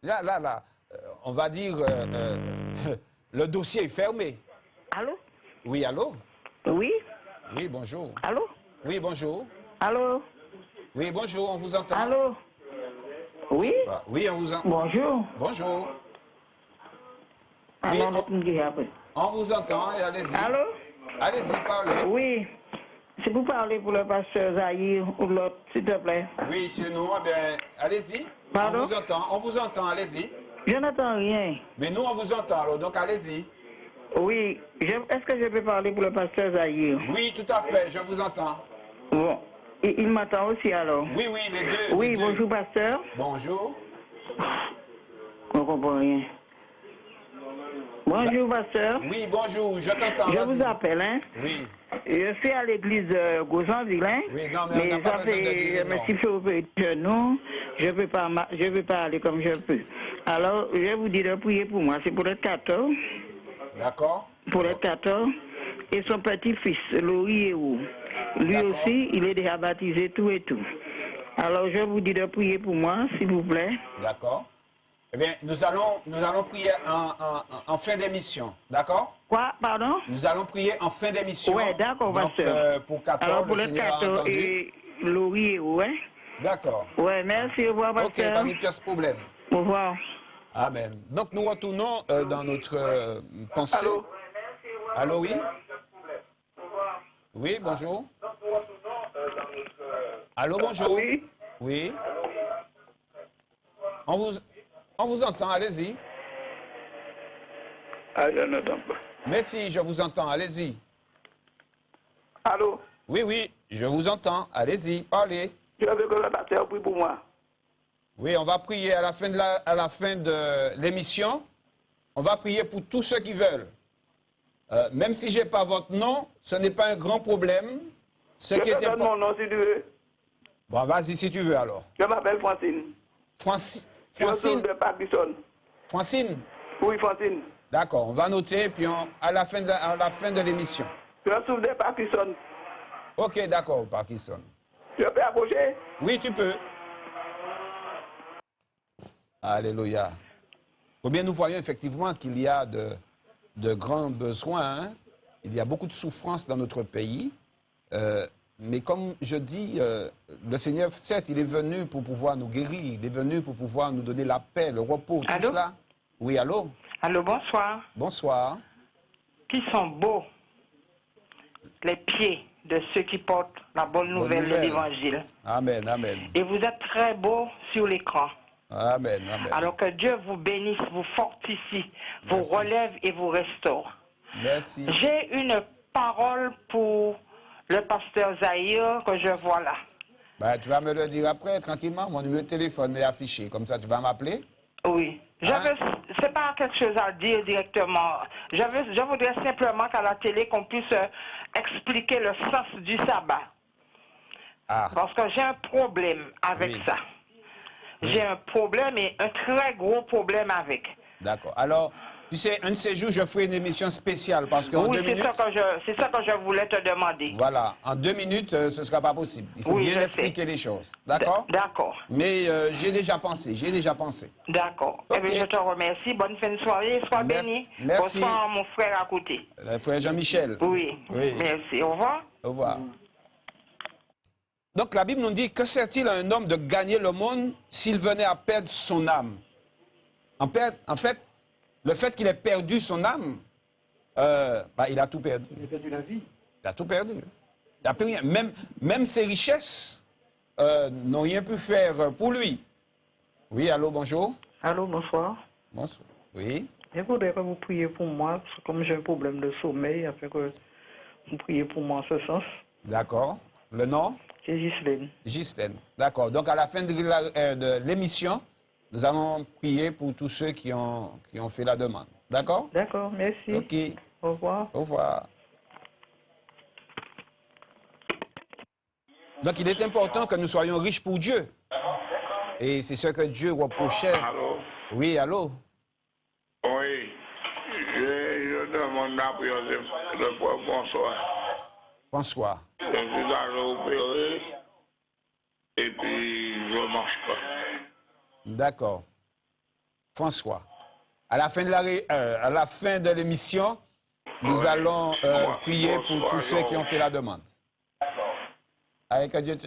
Là, on va dire, le dossier est fermé. Allô? Oui, allô? Oui? Oui, bonjour. Allô? Oui, bonjour. Allô? Oui, bonjour, on vous entend. Allô? Oui? Ah, oui, on vous entend. Bonjour. Bonjour. Oui, Alors, on vous entend et allez-y. Allô? Allez-y, parlez. Oui. C'est pour parler pour le pasteur Zahir ou l'autre, s'il te plaît. Oui, chez nous, eh bien, allez-y. Pardon? On vous entend, allez-y. Je n'entends rien. Mais nous, on vous entend, alors, donc allez-y. Oui. Est-ce que je peux parler pour le pasteur Zahir? Oui, tout à fait, je vous entends. Bon. Il m'entend aussi alors? Oui, oui, les deux. Oui, les deux. bonjour pasteur. Bonjour. Je ne comprends rien. Bonjour pasteur. Oui, bonjour, je t'entends. Je vas-y. vous appelle, hein? Oui. Je suis à l'église Gozanville, hein? Oui, non, mais on n'a pas ça besoin de dire fait, les mais noms. s'il faut opérer de genou, je ne peux pas aller comme je peux. Alors, je vous dis de prier pour moi. C'est pour le 14, D'accord. pour le 14, et son petit-fils, Louis Héou. Lui D'accord. aussi, il est déjà baptisé, tout et tout. Alors, je vous dis de prier pour moi, s'il vous plaît. D'accord. Eh bien, nous allons prier en fin d'émission. D'accord? Quoi, pardon? Nous allons prier en fin d'émission. Ouais, d'accord, Donc, pasteur. pour 14, Alors, pour le le Seigneur a 14 entendu. et Louis Héou, hein? D'accord. Ouais, merci, au revoir, Ok, pasteur. pas de pièce problème. Au revoir. Amen. Donc, nous retournons dans notre pensée. Allô? Allô, oui? Oui, bonjour. Allô, bonjour. Oui? Oui. On vous entend, allez-y. Ah, je n'entends pas. Merci, je vous entends, allez-y. Allô? Oui, oui, je vous entends, allez-y, parlez. Je veux que le pasteur prie pour moi. Oui, on va prier à la fin de l'émission. On va prier pour tous ceux qui veulent. Même si je n'ai pas votre nom, ce n'est pas un grand problème. Ce Je qui te est donne mon nom si tu veux. Bon, vas-y si tu veux alors. Je m'appelle Francine. Je Francine, suis de Parkinson. Francine, Oui, Francine. d'accord, on va noter, puis à la fin de l'émission. Je souffre de Parkinson. Ok, d'accord, Parkinson. Je peux approcher? Oui, tu peux. Alléluia. Combien nous voyons effectivement qu'il y a de grands besoins. Hein? Il y a beaucoup de souffrances dans notre pays. Mais comme je dis, le Seigneur, certes, il est venu pour pouvoir nous guérir. Il est venu pour pouvoir nous donner la paix, le repos, tout Allô? cela. Oui, allô? Allô, bonsoir. Bonsoir. Qui sont beaux les pieds de ceux qui portent la bonne nouvelle de nouvelle. l'Évangile. Amen, amen. Et vous êtes très beaux sur l'écran. Amen, amen. Alors que Dieu vous bénisse, vous fortifie, vous Merci. relève et vous restaure. Merci. J'ai une parole pour le pasteur Zahir que je vois là. Ben, tu vas me le dire après, tranquillement. Mon numéro de téléphone est affiché. Comme ça, tu vas m'appeler. Oui. C'est pas quelque chose à dire directement. Je voudrais simplement qu'à la télé, qu'on puisse expliquer le sens du sabbat. Ah, Parce que j'ai un problème avec Oui. ça. J'ai un problème et un très gros problème avec. d'accord. Alors, tu sais, un de ces jours, je ferai une émission spéciale parce qu'en Oui, 2 c'est minutes... ça que je voulais te demander. Voilà, en 2 minutes, ce ne sera pas possible. Il faut Oui, bien je expliquer les choses. D'accord? D'accord. Mais j'ai déjà pensé, D'accord. Ok. Eh bien, je te remercie. Bonne fin de soirée. Sois béni. Merci. Bonsoir, mon frère à côté. Le frère Jean-Michel. Oui. Oui. Merci. Au revoir. Au revoir. Donc la Bible nous dit, que sert-il à un homme de gagner le monde s'il venait à perdre son âme? En fait, le fait qu'il ait perdu son âme, il a tout perdu. Il a perdu la vie. Il a tout perdu. Il n'a plus rien. Même ses richesses n'ont rien pu faire pour lui. Oui, allô, bonjour. Allô, bonsoir. Bonsoir. Oui. Je voudrais que vous priez pour moi, parce que comme j'ai un problème de sommeil, afin que vous priez pour moi en ce sens. D'accord. Le nom? C'est Ghislaine. Ghislaine. D'accord. Donc, à la fin de l'émission, nous allons prier pour tous ceux qui ont fait la demande. D'accord? D'accord, merci. OK. Au revoir. Au revoir. Donc, il est important que nous soyons riches pour Dieu. Et c'est ce que Dieu reprochait. Allô? Oui, allô? Oui. Je demande la prière de bonsoir. François. Je suis allé opérer et puis je ne marche pas. D'accord. François. À la fin de l'émission, nous allons prier pour tous ceux qui ont fait la demande. Avec Dieu.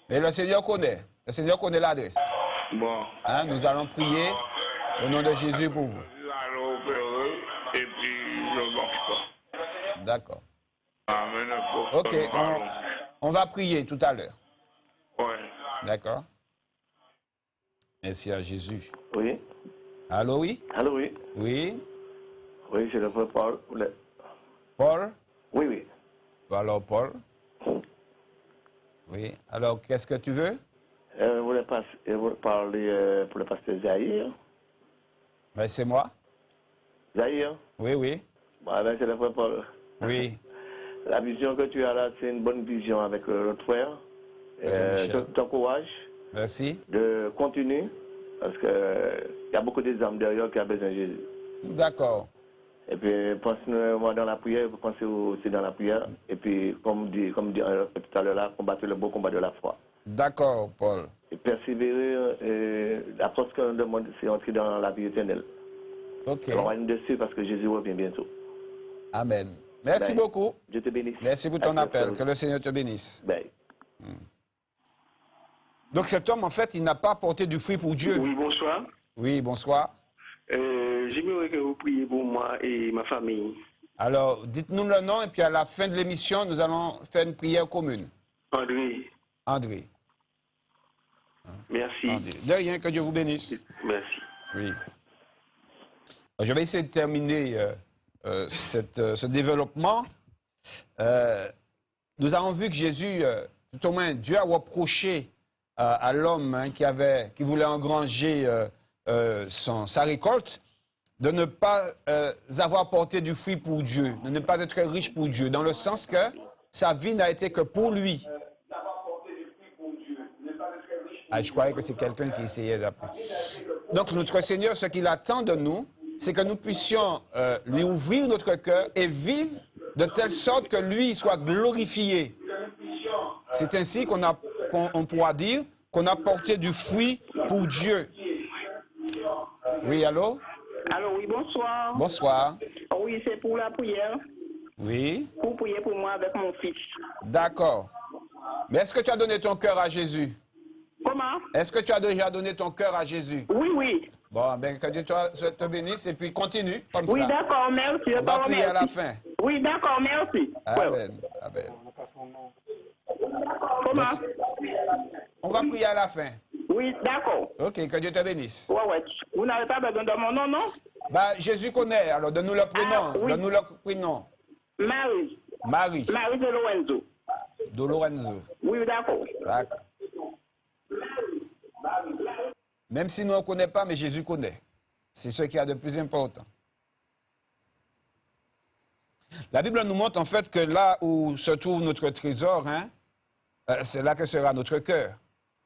Mais le Seigneur connaît. Le Seigneur connaît l'adresse. Bon. Hein, nous allons prier au nom de Jésus pour vous. Et puis, je mange pas. D'accord. Amen. Ok, on va prier tout à l'heure. Ouais. D'accord. Merci à Jésus. Oui. Allô, oui? Allô, oui. Oui. Oui, c'est le frère Paul. Paul? Oui, oui. Alors, Paul? Oui. Alors, qu'est-ce que tu veux? Je voulais parler pour le pasteur Zahir. Ben, c'est moi. Zahir? Oui, oui. Bon, ben, c'est le frère Paul. Oui. La vision que tu as là, c'est une bonne vision avec l'autre frère. Je t'encourage Merci. de continuer parce qu'il y a beaucoup d'hommes derrière qui ont besoin de Jésus. D'accord. Et puis, pense-moi dans la prière, vous pensez aussi dans la prière. Et puis, comme dit tout à l'heure là, combattre le beau combat de la foi. D'accord, Paul. Et persévérer, la force qu'on demande, c'est entrer dans la vie éternelle. Ok. On va dessus parce que Jésus revient bientôt. Amen. Merci Bye. beaucoup. Dieu te bénisse. Merci pour ton À appel. bientôt. Que le Seigneur te bénisse. Bye. Donc cet homme, en fait, il n'a pas porté du fruit pour Dieu. Oui, bonsoir. Oui, bonsoir. J'aimerais que vous priez pour moi et ma famille. Alors, dites-nous le nom et puis à la fin de l'émission, nous allons faire une prière commune. André, André. merci. André. De rien, que Dieu vous bénisse. Merci. Oui. Je vais essayer de terminer ce développement. Nous avons vu que Jésus, tout au moins, Dieu a reproché à l'homme qui voulait engranger sa récolte de ne pas avoir porté du fruit pour Dieu, de ne pas être riche pour Dieu, dans le sens que sa vie n'a été que pour lui. Ah, je croyais que c'est quelqu'un qui essayait d'appeler. Donc, notre Seigneur, ce qu'il attend de nous, c'est que nous puissions lui ouvrir notre cœur et vivre de telle sorte que lui soit glorifié. C'est ainsi qu'on pourra dire qu'on a porté du fruit pour Dieu. Oui, allô? Alors oui, bonsoir. Bonsoir. Oui, c'est pour la prière. Oui, Pour prier pour moi avec mon fils. d'accord. Mais est-ce que tu as donné ton cœur à Jésus? Comment? Est-ce que tu as déjà donné ton cœur à Jésus? Oui, oui. Bon, ben que Dieu te bénisse et puis continue comme Oui, ça. d'accord, merci. On va prier à la fin. Oui, d'accord, merci. Amen. Amen. Comment? On va prier à la fin. Oui, d'accord. Ok, que Dieu te bénisse. Ouais, ouais. Vous n'avez pas besoin de mon nom, non? Bah, Jésus connaît, alors donne-nous le prénom. Ah, oui. Donne-nous le prénom. Marie. Marie. Marie de Lorenzo. De Lorenzo. Oui, d'accord. D'accord. Même si nous ne connaissons pas, mais Jésus connaît. C'est ce qu'il y a de plus important. La Bible nous montre en fait que là où se trouve notre trésor, c'est là que sera notre cœur.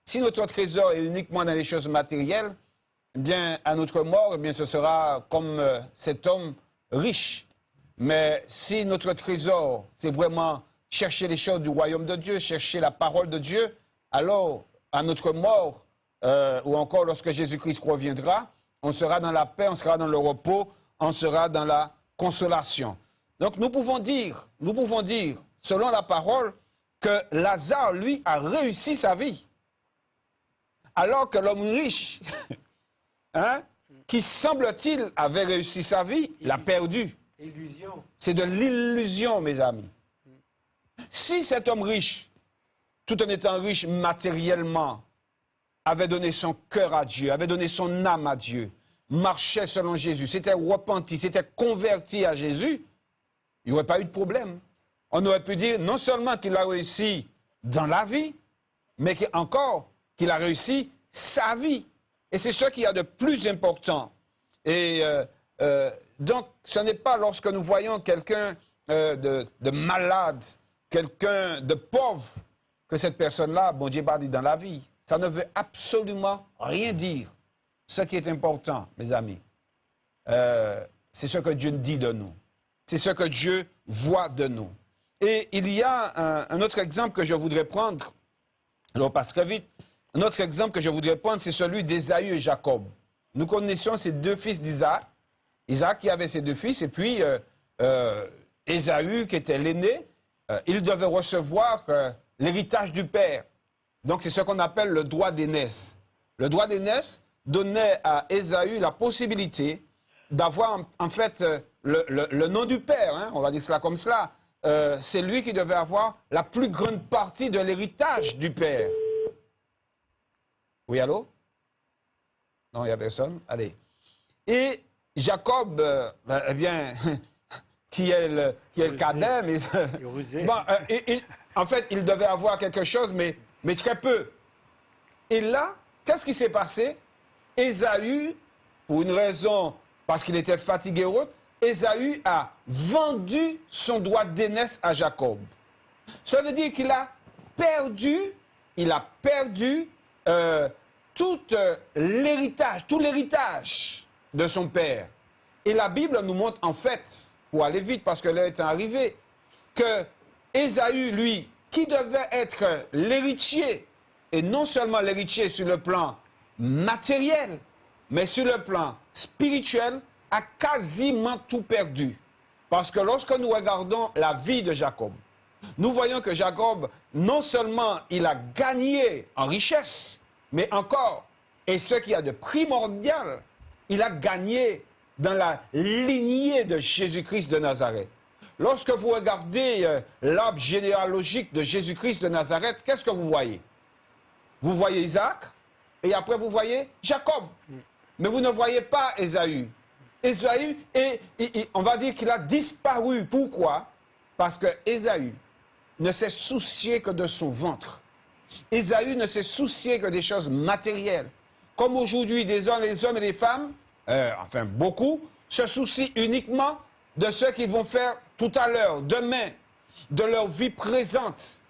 Si notre trésor est uniquement dans les choses matérielles, eh bien, à notre mort, eh bien, ce sera comme cet homme riche. Mais si notre trésor, c'est vraiment chercher les choses du royaume de Dieu, chercher la parole de Dieu, alors, à notre mort, ou encore lorsque Jésus-Christ reviendra, on sera dans la paix, on sera dans le repos, on sera dans la consolation. Donc, nous pouvons dire, selon la parole, que Lazare, lui, a réussi sa vie. Alors que l'homme riche, qui semble-t-il avait réussi sa vie, l'a perdu. Illusion. C'est de l'illusion, mes amis. Si cet homme riche, tout en étant riche matériellement, avait donné son cœur à Dieu, avait donné son âme à Dieu, marchait selon Jésus, s'était repenti, s'était converti à Jésus, il n'y aurait pas eu de problème. On aurait pu dire non seulement qu'il a réussi dans la vie, mais encore qu'il a réussi sa vie. Et c'est ce qu'il y a de plus important. Et donc, ce n'est pas lorsque nous voyons quelqu'un de malade, quelqu'un de pauvre, que cette personne-là, bon Dieu pas dit dans la vie. Ça ne veut absolument rien dire. Ce qui est important, mes amis, c'est ce que Dieu dit de nous. C'est ce que Dieu voit de nous. Et il y a un autre exemple que je voudrais prendre. Alors, passe très vite. Un autre exemple que je voudrais prendre, c'est celui d'Ésaü et Jacob. nous connaissons ces deux fils d'Isaac. Isaac qui avait ses deux fils, et puis Ésaü qui était l'aîné, il devait recevoir l'héritage du père. Donc c'est ce qu'on appelle le droit d'aînesse. Le droit d'aînesse donnait à Ésaü la possibilité d'avoir en fait le nom du père, hein, on va dire cela comme cela. C'est lui qui devait avoir la plus grande partie de l'héritage du père. Oui, allô? Non, il n'y a personne? Allez. Et Jacob, eh bien, qui est le cadet, mais... bon, en fait, il devait avoir quelque chose, mais très peu. Et là, qu'est-ce qui s'est passé? Ésaü, pour une raison, parce qu'il était fatigué ou autre, Ésaü a vendu son droit d'aînesse à Jacob. Ça veut dire qu'il a perdu tout l'héritage de son père. Et la Bible nous montre en fait, pour aller vite parce que l'heure est arrivée, que Ésaü, lui, qui devait être l'héritier, et non seulement l'héritier sur le plan matériel, mais sur le plan spirituel, a quasiment tout perdu. Parce que lorsque nous regardons la vie de Jacob, nous voyons que Jacob, non seulement il a gagné en richesse, mais encore, et ce qu'il y a de primordial, il a gagné dans la lignée de Jésus-Christ de Nazareth. Lorsque vous regardez l'arbre généalogique de Jésus-Christ de Nazareth, qu'est-ce que vous voyez? Vous voyez Isaac, et après vous voyez Jacob. Mais vous ne voyez pas Ésaü. Ésaü, on va dire qu'il a disparu. Pourquoi? Parce que Ésaü ne s'est soucié que de son ventre. Ésaü ne s'est soucié que des choses matérielles. Comme aujourd'hui, les hommes et les femmes, enfin beaucoup, se soucient uniquement de ce qu'ils vont faire tout à l'heure, demain, de leur vie présente.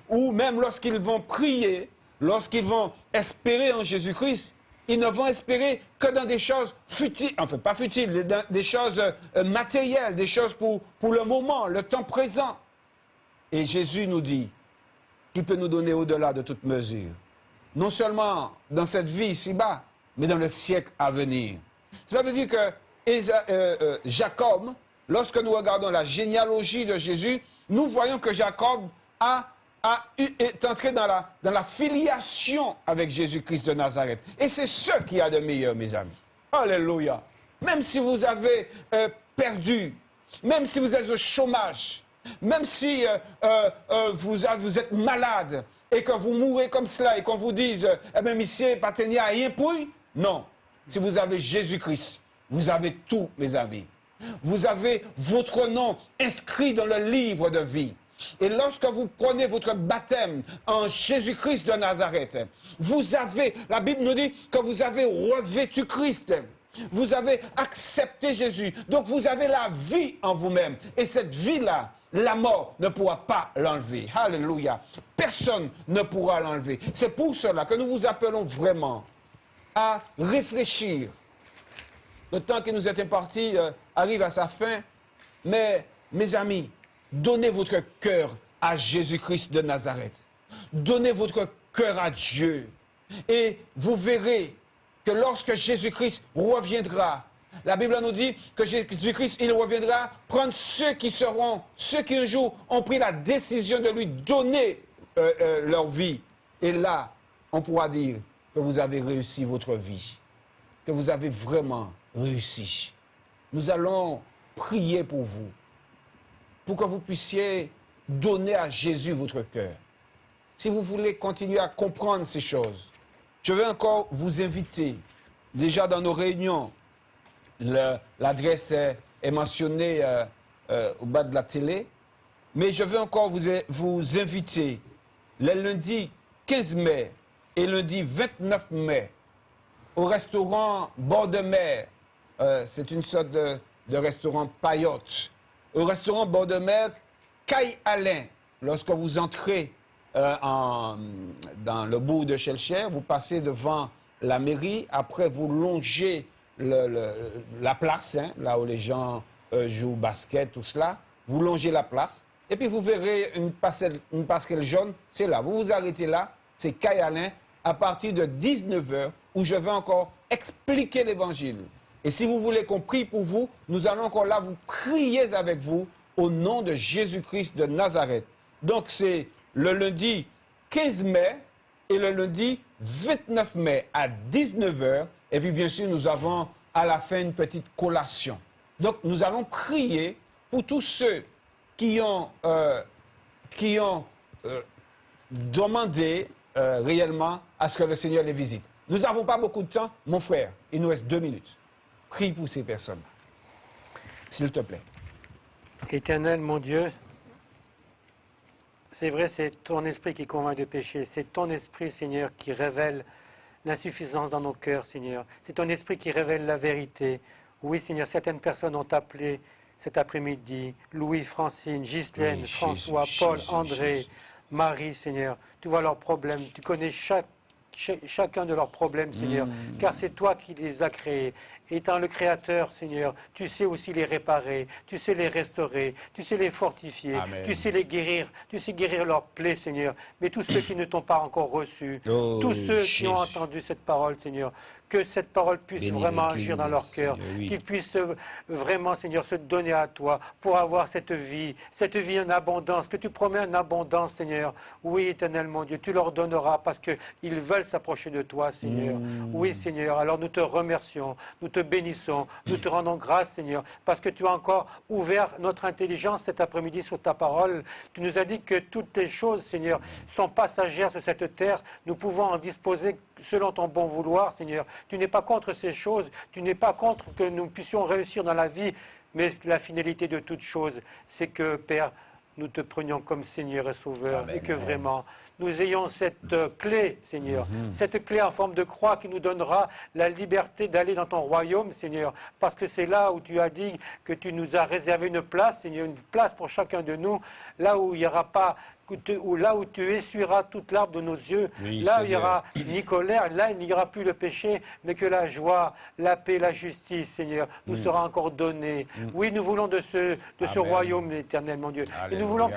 Ou même lorsqu'ils vont prier, lorsqu'ils vont espérer en Jésus-Christ, ils ne vont espérer que dans des choses futiles, enfin pas futiles, des choses matérielles, des choses pour le moment, le temps présent. Et Jésus nous dit qu'il peut nous donner au-delà de toute mesure. Non seulement dans cette vie ici-bas, mais dans le siècle à venir. Cela veut dire que Jacob, lorsque nous regardons la généalogie de Jésus, nous voyons que Jacob est entré dans la filiation avec Jésus-Christ de Nazareth. Et c'est ce qu'il y a de meilleur, mes amis. Alléluia. Même si vous avez perdu, même si vous êtes au chômage, même si vous êtes malade et que vous mourrez comme cela et qu'on vous dise « Eh bien, monsieur, Patenia, rien pour lui ?» Non. Si vous avez Jésus-Christ, vous avez tout, mes amis. Vous avez votre nom inscrit dans le livre de vie. Et lorsque vous prenez votre baptême en Jésus-Christ de Nazareth, vous avez, la Bible nous dit que vous avez revêtu Christ. Vous avez accepté Jésus. Donc vous avez la vie en vous-même. Et cette vie-là, la mort ne pourra pas l'enlever. Alléluia. Personne ne pourra l'enlever. C'est pour cela que nous vous appelons vraiment à réfléchir. Le temps qui nous est imparti arrive à sa fin. Mais, mes amis, donnez votre cœur à Jésus-Christ de Nazareth. Donnez votre cœur à Dieu. Et vous verrez que lorsque Jésus-Christ reviendra, la Bible nous dit que Jésus-Christ, il reviendra prendre ceux qui un jour ont pris la décision de lui donner leur vie. Et là, on pourra dire que vous avez réussi votre vie, que vous avez vraiment réussi. Nous allons prier pour vous, pour que vous puissiez donner à Jésus votre cœur. Si vous voulez continuer à comprendre ces choses, je vais encore vous inviter. Déjà dans nos réunions, l'adresse est mentionnée au bas de la télé, mais je veux encore vous inviter le lundi 15 mai et lundi 29 mai au restaurant Bord de Mer. C'est une sorte de restaurant paillote. Au restaurant Bord de Mer, Caille Alain, lorsque vous entrez dans le bourg de Chelcher, vous passez devant la mairie, après vous longez la place, hein, là où les gens jouent au basket, tout cela, vous longez la place, et puis vous verrez une passerelle jaune, c'est là, vous vous arrêtez là, c'est Caille Alain, à partir de 19h, où je vais encore expliquer l'évangile. Et si vous voulez qu'on prie pour vous, nous allons encore là vous prier avec vous au nom de Jésus-Christ de Nazareth. Donc c'est le lundi 15 mai et le lundi 29 mai à 19 h. Et puis bien sûr, nous avons à la fin une petite collation. Donc nous allons prier pour tous ceux qui ont demandé réellement à ce que le Seigneur les visite. Nous n'avons pas beaucoup de temps, mon frère. Il nous reste 2 minutes. Prie pour ces personnes. S'il te plaît. Éternel, mon Dieu, c'est vrai, c'est ton esprit qui convainc de péché. C'est ton esprit, Seigneur, qui révèle l'insuffisance dans nos cœurs, Seigneur. C'est ton esprit qui révèle la vérité. Oui, Seigneur, certaines personnes ont appelé cet après-midi. Louis, Francine, Ghislaine, Oui, François, Jésus, Paul, Jésus, André, Jésus. Marie, Seigneur. Tu vois leurs problèmes. Tu connais chacun de leurs problèmes, Seigneur, car c'est toi qui les as créés. Étant le Créateur, Seigneur, tu sais aussi les réparer, tu sais les restaurer, tu sais les fortifier, Amen. tu sais les guérir, tu sais guérir leurs plaies, Seigneur. Mais tous ceux qui ne t'ont pas encore reçu, Oh, tous ceux qui ont Jésus. entendu cette parole, Seigneur, que cette parole puisse Bénis vraiment les agir dans clignes, leur cœur, Seigneur, oui. qu'ils puissent vraiment, Seigneur, se donner à toi pour avoir cette vie en abondance, que tu promets en abondance, Seigneur. Oui, éternel, mon Dieu, tu leur donneras parce qu'ils veulent s'approcher de toi, Seigneur. Oui, Seigneur, alors nous te remercions, nous te bénissons, nous te rendons grâce, Seigneur, parce que tu as encore ouvert notre intelligence cet après-midi sur ta parole. Tu nous as dit que toutes les choses, Seigneur, sont passagères sur cette terre. Nous pouvons en disposer selon ton bon vouloir, Seigneur. Tu n'es pas contre ces choses, tu n'es pas contre que nous puissions réussir dans la vie, mais la finalité de toutes choses, c'est que, Père, nous te prenions comme Seigneur et Sauveur, Amen. et que vraiment nous ayons cette clé, Seigneur, cette clé en forme de croix qui nous donnera la liberté d'aller dans ton royaume, Seigneur, parce que c'est là où tu as dit que tu nous as réservé une place, Seigneur, une place pour chacun de nous, là où il n'y aura pas là où tu essuieras toute larme de nos yeux, Oui, là où il n'y Seigneur. aura ni colère, là il n'y aura plus le péché, mais que la joie, la paix, la justice, Seigneur, nous sera encore donnée. Oui, nous voulons de ce Amen. royaume éternel, mon Dieu. Et Alléluia. nous voulons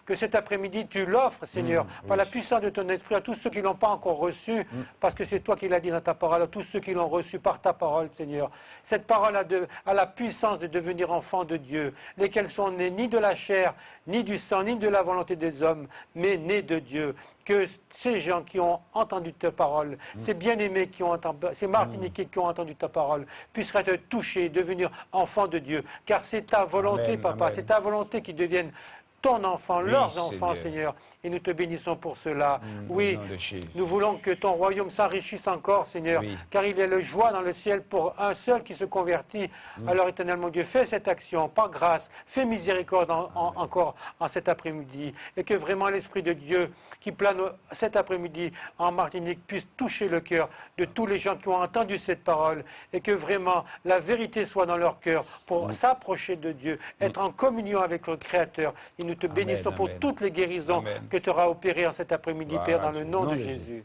que cet après-midi, tu l'offres, Seigneur, par la puissance de ton esprit à tous ceux qui ne l'ont pas encore reçu, parce que c'est toi qui l'as dit dans ta parole, à tous ceux qui l'ont reçu par ta parole, Seigneur. Cette parole a la puissance de devenir enfants de Dieu, lesquels sont nés ni de la chair, ni du sang, ni de la volonté des hommes, mais nés de Dieu. Que ces gens qui ont entendu ta parole, ces bien-aimés qui ont entendu, ces Martiniquais qui ont entendu ta parole, puissent être touchés, devenir enfants de Dieu. Car c'est ta volonté, Amen, Papa, amen. c'est ta volonté qu'ils deviennent ton enfant, Oui, leurs enfants, Seigneur. Seigneur. Et nous te bénissons pour cela. Au Oui, nom de Jésus. nous voulons que ton royaume s'enrichisse encore, Seigneur, Oui. car il y a le joie dans le ciel pour un seul qui se convertit. Alors, éternel mon Dieu, fais cette action par grâce, fais miséricorde encore en cet après-midi, et que vraiment l'Esprit de Dieu qui plane cet après-midi en Martinique puisse toucher le cœur de tous les gens qui ont entendu cette parole, et que vraiment la vérité soit dans leur cœur pour s'approcher de Dieu, être en communion avec le Créateur. Et nous te bénissons pour amen. toutes les guérisons Amen. que tu auras opérées en cet après-midi, Gloire Père, à dans Dieu. le nom Nom de de Jésus.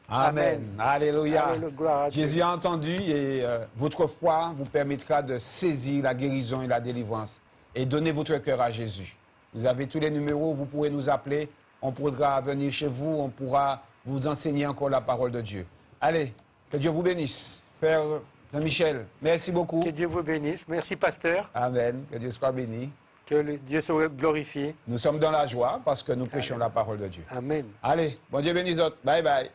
Amen. Alléluia. Alléluia. Gloire à Dieu. Jésus a entendu et votre foi vous permettra de saisir la guérison et la délivrance. Et donnez votre cœur à Jésus. Vous avez tous les numéros, vous pourrez nous appeler. On pourra venir chez vous, on pourra vous enseigner encore la parole de Dieu. Allez, que Dieu vous bénisse. Frère Michel, merci beaucoup. Que Dieu vous bénisse. Merci, pasteur. Amen. Que Dieu soit béni. Que Dieu soit glorifié. Nous sommes dans la joie parce que nous prêchons la parole de Dieu. Amen. Allez, bon Dieu bénisse autres. Bye bye.